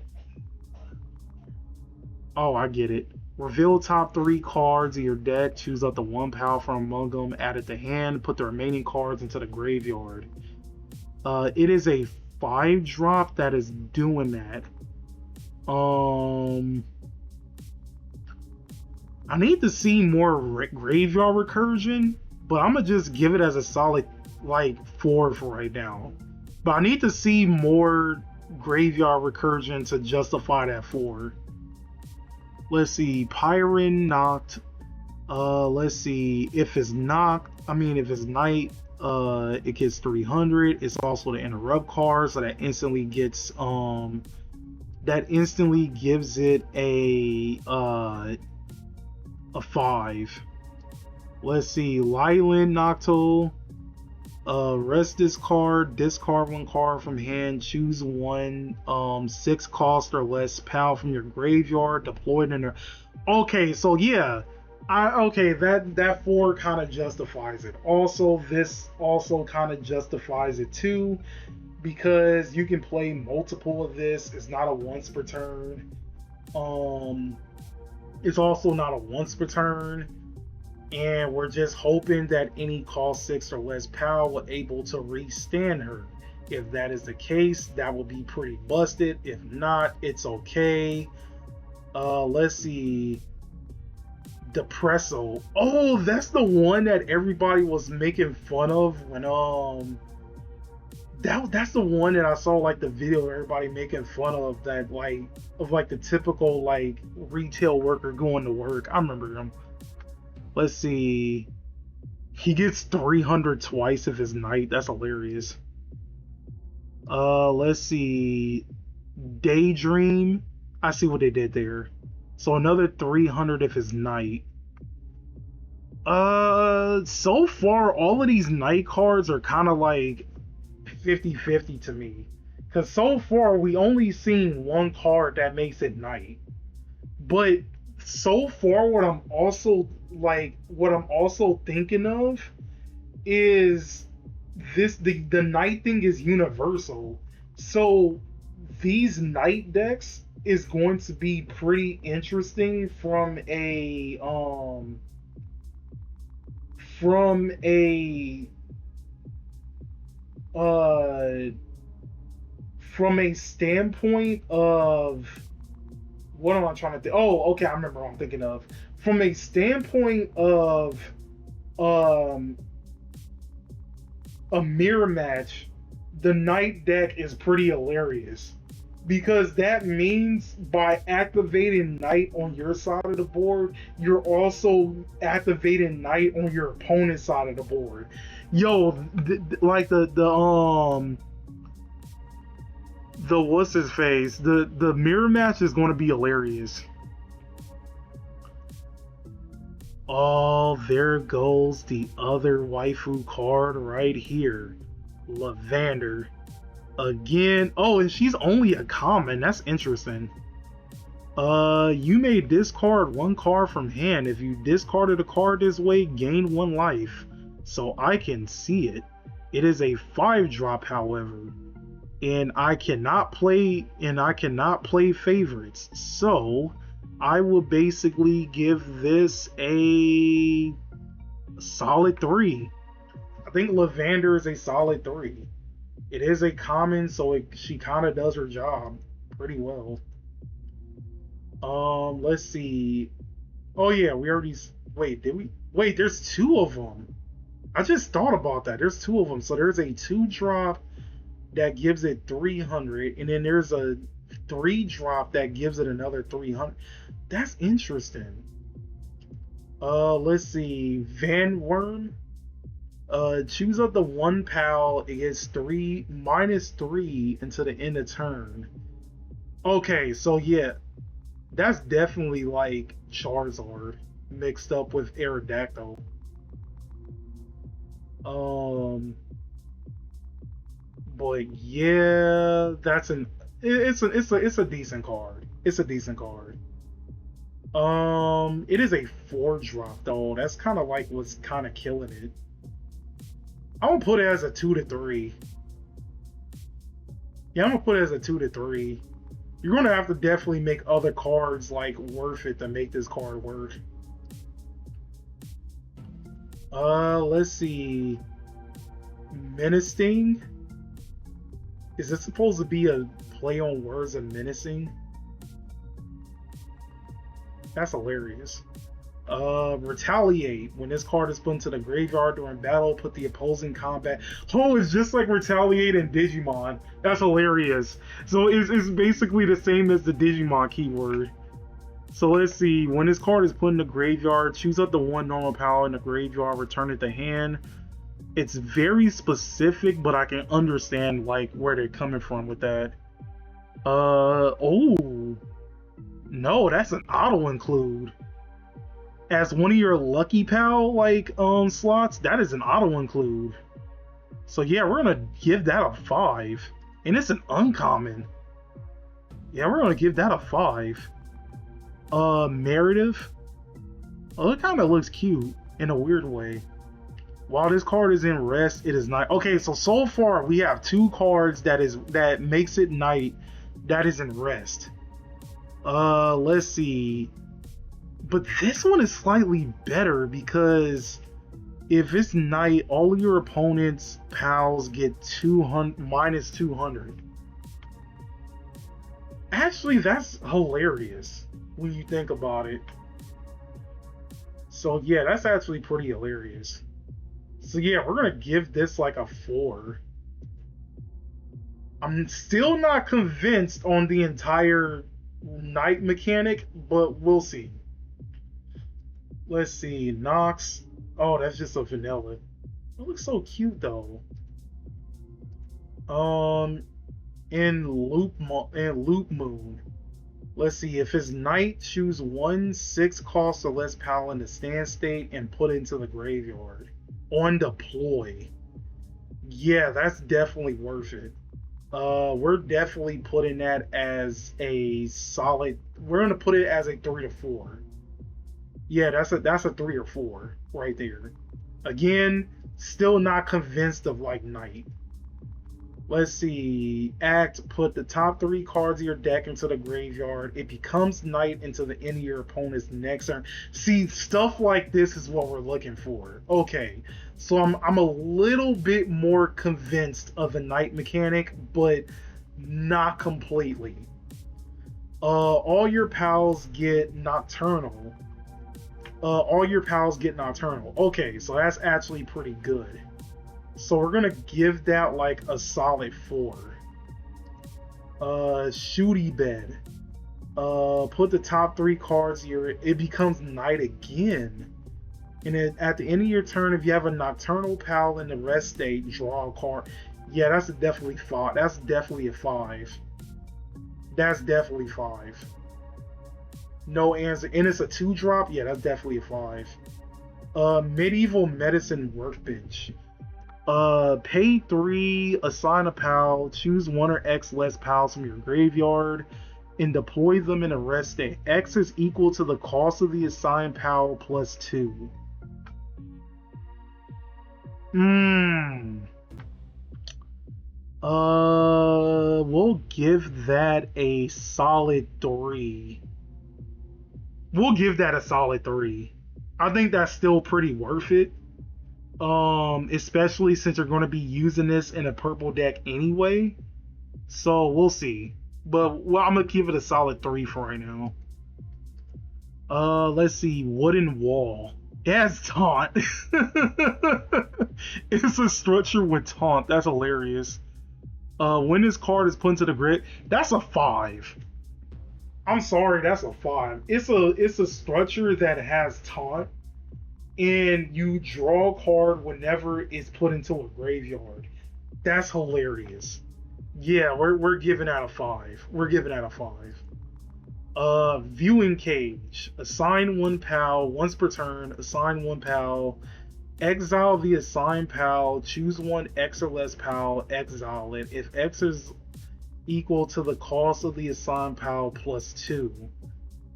Oh, I get it. Reveal top 3 cards of your deck, choose up the one power from among them, add it to hand, put the remaining cards into the graveyard. It is a 5-drop that is doing that. I need to see more graveyard recursion, but I'm gonna just give it as a solid like 4 for right now. But I need to see more graveyard recursion to justify that 4. Let's see, Pyron knocked. Let's see, if it's knocked, if it's night, it gets 300. It's also the interrupt card, so that instantly gives it a 5. Let's see, Lylan Noctul. Rest this card, discard one card from hand, choose one 6 cost or less pal from your graveyard, deployed in there. Okay, so yeah, that 4 kind of justifies it. Also, this also kind of justifies it too, because you can play multiple of this. It's not a once per turn. It's also not a once per turn. And we're just hoping that any cost 6 or less power will able to restand her. If that is the case, that will be pretty busted. If not, it's okay. Let's see. Depresso. Oh, that's the one that everybody was making fun of when that's the one that I saw like the video of everybody making fun of, that like the typical like retail worker going to work. I remember him. Let's see. He gets 300 twice if it's night. That's hilarious. Let's see. Daydream. I see what they did there. So another 300 if it's night. So far, all of these night cards are kind of like 50-50 to me. Because so far, we only seen one card that makes it night. But so far, what I'm also thinking of is the night thing is universal. So these night decks is going to be pretty interesting from a standpoint of, what am I trying to think? Oh, okay, I remember what I'm thinking of. From a standpoint of a mirror match, the night deck is pretty hilarious. Because that means by activating night on your side of the board, you're also activating night on your opponent's side of the board. Yo, the what's his face? The mirror match is going to be hilarious. Oh, there goes the other waifu card right here, Lavender. Again, oh, and she's only a common. That's interesting. You may discard one card from hand. If you discarded a card this way, gain 1 life. So I can see it. It is a 5-drop, however, and I cannot play favorites. So I will basically give this a solid 3. I think Lavender is a solid 3. It is a common, so she kind of does her job pretty well. Let's see. Oh yeah, we already. Wait, did we? Wait, there's 2 of them. I just thought about that. There's 2 of them. So there's a 2-drop that gives it 300, and then there's a 3-drop that gives it another 300. That's interesting. Let's see. Van Worm. Choose up the 1 pal. It gets -3 until the end of turn. Okay, so yeah, that's definitely like Charizard mixed up with Aerodactyl. But yeah, it's a decent card. It's a decent card. It is a 4-drop though. That's kind of like what's kind of killing it. I'm gonna put it as a 2 to 3. Yeah, I'm gonna put it as a 2 to 3. You're gonna have to definitely make other cards like worth it to make this card work. Let's see. Menacing. Is this supposed to be a play on words of menacing? That's hilarious. Retaliate. When this card is put into the graveyard during battle, put the opposing combat. Oh, it's just like Retaliate in Digimon. That's hilarious. So it's basically the same as the Digimon keyword. So let's see. When this card is put in the graveyard, choose up the 1 normal power in the graveyard, return it to hand. It's very specific, but I can understand like where they're coming from with that. Oh. No, that's an auto include. As one of your lucky pal slots, that is an auto include. So yeah, we're gonna give that a 5. And it's an uncommon. Yeah, we're gonna give that a 5. Narrative. Oh, it kinda looks cute in a weird way. While this card is in rest, it is night. Okay, so far we have 2 cards that makes it night that is in rest. Let's see. But this one is slightly better because if it's night, all of your opponent's pals get -200. Actually, that's hilarious when you think about it. So yeah, that's actually pretty hilarious. So yeah, we're gonna give this like a 4. I'm still not convinced on the entire night mechanic, but we'll see. Let's see, Nox. Oh, that's just a vanilla. It looks so cute though. In Loop Moon. Let's see, if it's night, choose 1 6 cost or less pal in the stand state and put it into the graveyard. On deploy. Yeah, that's definitely worth it. We're definitely putting that as a solid. We're gonna put it as a 3 to 4. Yeah, that's a 3 or 4 right there. Again, still not convinced of like night. Let's see. Put the top 3 cards of your deck into the graveyard. It becomes night until the end of your opponent's next turn. See, stuff like this is what we're looking for. Okay, so I'm a little bit more convinced of the night mechanic, but not completely. All your pals get nocturnal. Okay, so that's actually pretty good. So we're gonna give that like a solid 4. Shooty bed. Put the top 3 cards here. It becomes night again. And then at the end of your turn, if you have a nocturnal pal in the rest state, draw a card. Yeah, that's definitely 5. That's definitely a 5. That's definitely 5. No answer. And it's a 2-drop. Yeah, that's definitely a 5. Medieval Medicine Workbench. Pay 3, assign a pal, choose 1 or X less pals from your graveyard, and deploy them in a rest state. X is equal to the cost of the assigned pal plus 2. We'll give that a solid 3. We'll give that a solid 3. I think that's still pretty worth it. Especially since you're going to be using this in a purple deck anyway. So we'll see. But well, I'm gonna give it a solid 3 for right now. Let's see, Wooden Wall. It has taunt. It's a structure with taunt. That's hilarious. When this card is put into the grid, that's a 5. I'm sorry, that's a 5. It's a structure that has taunt, and you draw a card whenever it's put into a graveyard. That's hilarious. Yeah, we're giving out a 5. We're giving out a 5. Viewing cage. Assign one PAL once per turn. Assign one PAL. Exile the assigned PAL. Choose one X or less PAL. Exile it. If X is equal to the cost of the assigned PAL plus 2.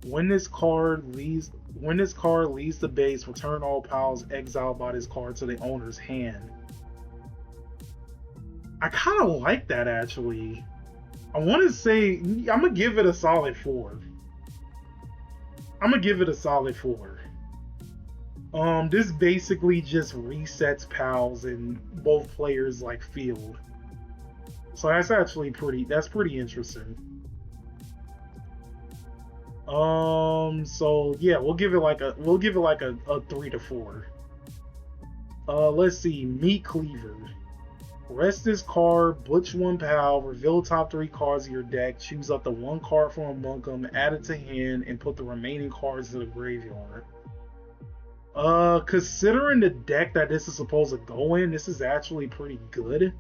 When this card leaves the base, return all PALs exiled by this card to the owner's hand. I kind of like that, actually. I want to say I'm gonna give it a solid 4. I'm gonna give it a solid 4. This basically just resets PALs in both players' like field. So that's actually pretty interesting. So yeah, we'll give it like a 3 to 4. Let's see, Meat Cleaver. Rest this card, butch one PAL, reveal top 3 cards of your deck, choose up to 1 card from among them, add it to hand, and put the remaining cards to the graveyard. Considering the deck that this is supposed to go in, this is actually pretty good.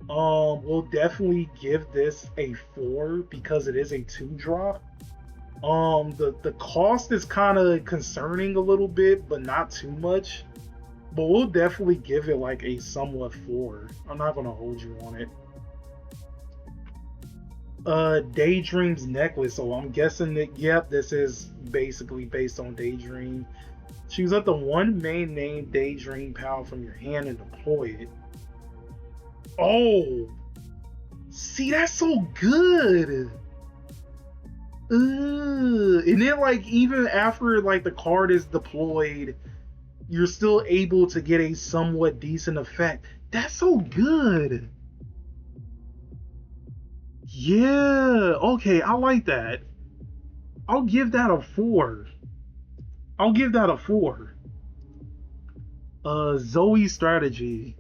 We'll definitely give this a 4 because it is a 2-drop. The cost is kind of concerning a little bit, but not too much. But we'll definitely give it like a somewhat 4. I'm not gonna hold you on it. Daydream's Necklace. So I'm guessing that, yep, this is basically based on Daydream. Choose up the 1 main name Daydream PAL from your hand and deploy it. Oh! See, that's so good! And then like even after like the card is deployed, you're still able to get a somewhat decent effect. That's so good. Yeah, okay, I like that. I'll give that a 4. I'll give that a 4. Zoe strategy.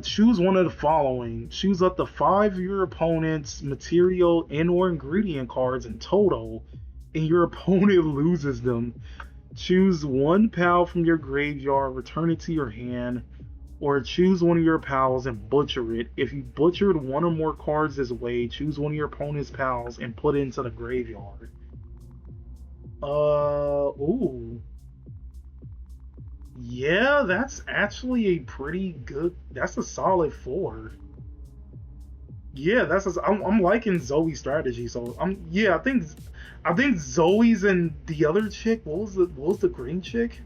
Choose one of the following. Choose up to 5 of your opponent's material and or ingredient cards in total, and your opponent loses them. Choose 1 PAL from your graveyard, return it to your hand, or choose one of your PALs and butcher it. If you butchered 1 or more cards this way, choose one of your opponent's PALs and put it into the graveyard. Ooh. Yeah, that's actually a pretty good. That's a solid 4. Yeah, I'm liking Zoe's strategy. So I think Zoe's and the other chick. What was the green chick?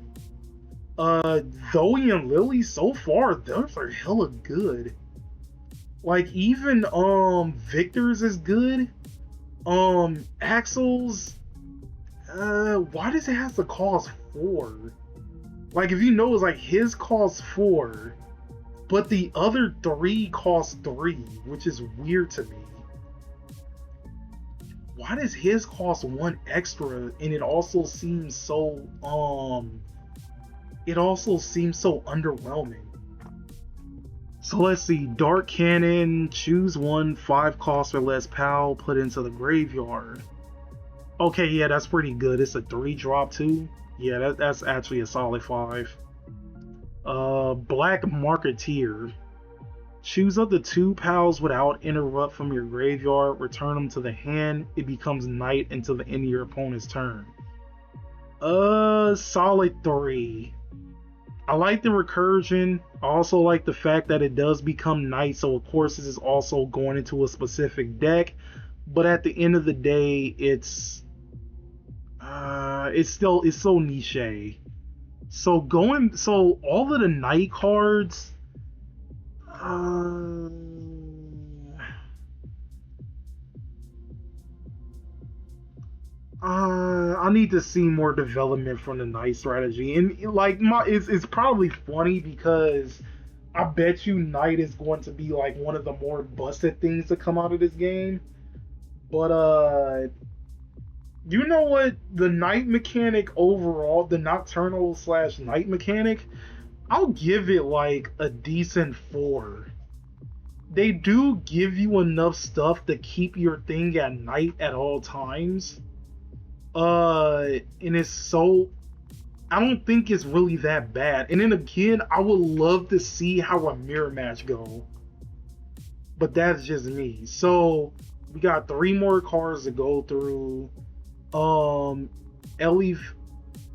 Zoe and Lily so far, those are hella good. Like even Victor's is good. Axel's. Why does it have to cost 4? Like, if you know, it's like his costs 4, but the other 3 cost 3, which is weird to me. Why does his cost 1 extra, and it also seems so underwhelming? So let's see, Dark Cannon, choose 1 5 cost or less PAL, put into the graveyard. Okay, yeah, that's pretty good. It's a 3-drop too. Yeah, that's actually a solid 5. Black Marketeer. Choose up to 2 PALs without interrupt from your graveyard. Return them to the hand. It becomes night until the end of your opponent's turn. Solid 3. I like the recursion. I also like the fact that it does become night, so of course this is also going into a specific deck. But at the end of the day, it's so niche. So all of the night cards, I need to see more development from the night strategy, and like it's probably funny because I bet you night is going to be like one of the more busted things to come out of this game, but you know what? The night mechanic overall, the nocturnal / night mechanic, I'll give it like a decent 4. they do give you enough stuff to keep your thing at night at all times. And it's so, I don't think it's really that bad. And then again, I would love to see how a mirror match go. But that's just me. So we got 3 more cards to go through.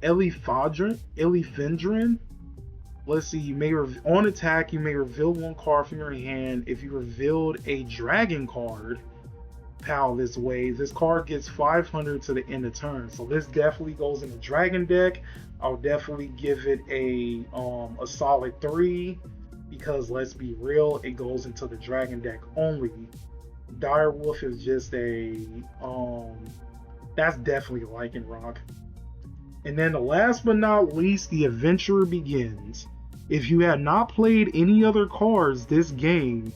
Elifendrin. Let's see, you may on attack, you may reveal 1 card from your hand. If you revealed a dragon card, pal, this way, this card gets 500 to the end of turn. So this definitely goes in the dragon deck. I'll definitely give it a solid 3, because let's be real, it goes into the dragon deck only. Direwolf is just a that's definitely Lycanroc. And then the last but not least, the adventure begins. If you have not played any other cards this game,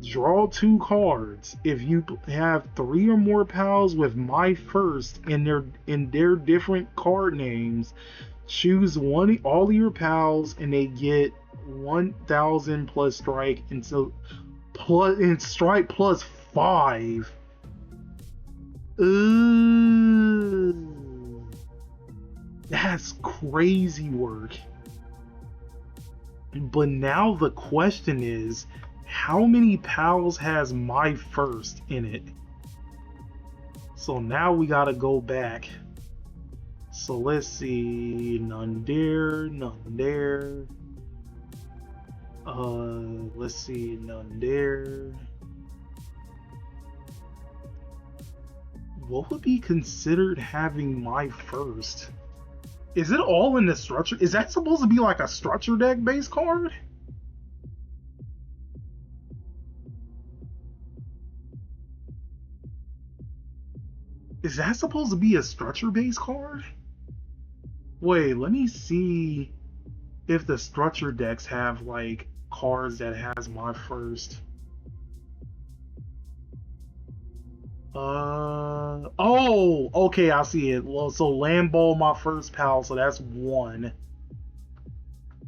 draw 2 cards. If you have 3 or more pals with my first in their different card names, choose all of your pals and they get 1,000 plus strike, and strike plus 5. That's crazy work. But now the question is, how many pals has my first in it? So now we gotta go back. So let's see, none there, none there. Let's see, none there. What would be considered having my first? Is it all in the structure? Is that supposed to be like a structure deck base card? Is that supposed to be a structure base card? Wait, let me see if the structure decks have like cards that has my first. Oh, okay, I see it. Well, so Lambo, my first pal, so that's 1.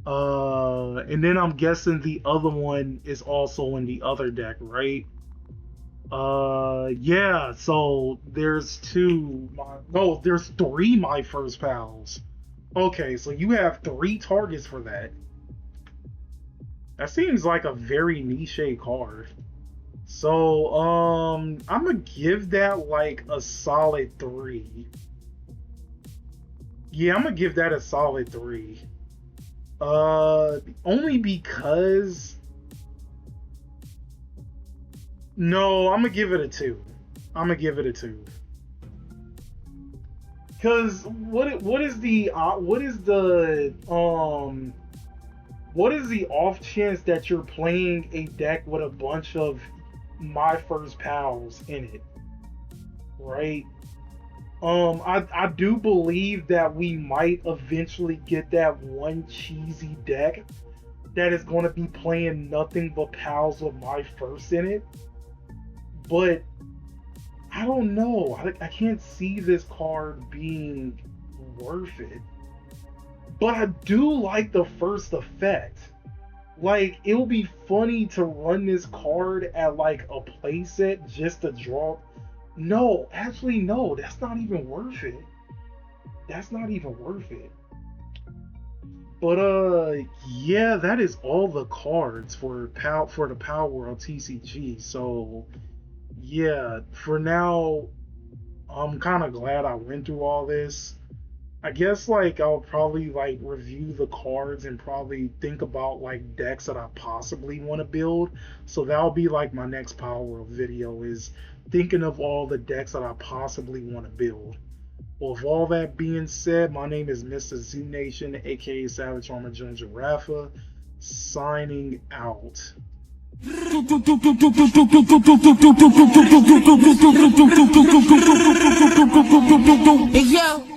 And then I'm guessing the other one is also in the other deck, right? Yeah, so there's 2. No, there's 3 my first pals. Okay, so you have 3 targets for that. That seems like a very niche card. So, I'm gonna give that like a solid 3. Yeah, I'm gonna give that a solid 3. Only because... No, I'm gonna give it a 2. I'm gonna give it a 2. Cause what is the off chance that you're playing a deck with a bunch of my first pals in it, right? I do believe that we might eventually get that one cheesy deck that is going to be playing nothing but pals with my first in it, but I don't know. I can't see this card being worth it, but I do like the first effect. Like, it would be funny to run this card at like a playset just to draw. No, actually, no, that's not even worth it. That's not even worth it. But yeah, that is all the cards for the Palword TCG. So yeah, for now, I'm kind of glad I went through all this. I guess like I'll probably like review the cards and probably think about like decks that I possibly want to build. So that'll be like my next Palworld video, is thinking of all the decks that I possibly want to build. Well, with all that being said, my name is Mr. Z Nation, aka Savage Armor Jones Giraffa, signing out. Hey yo!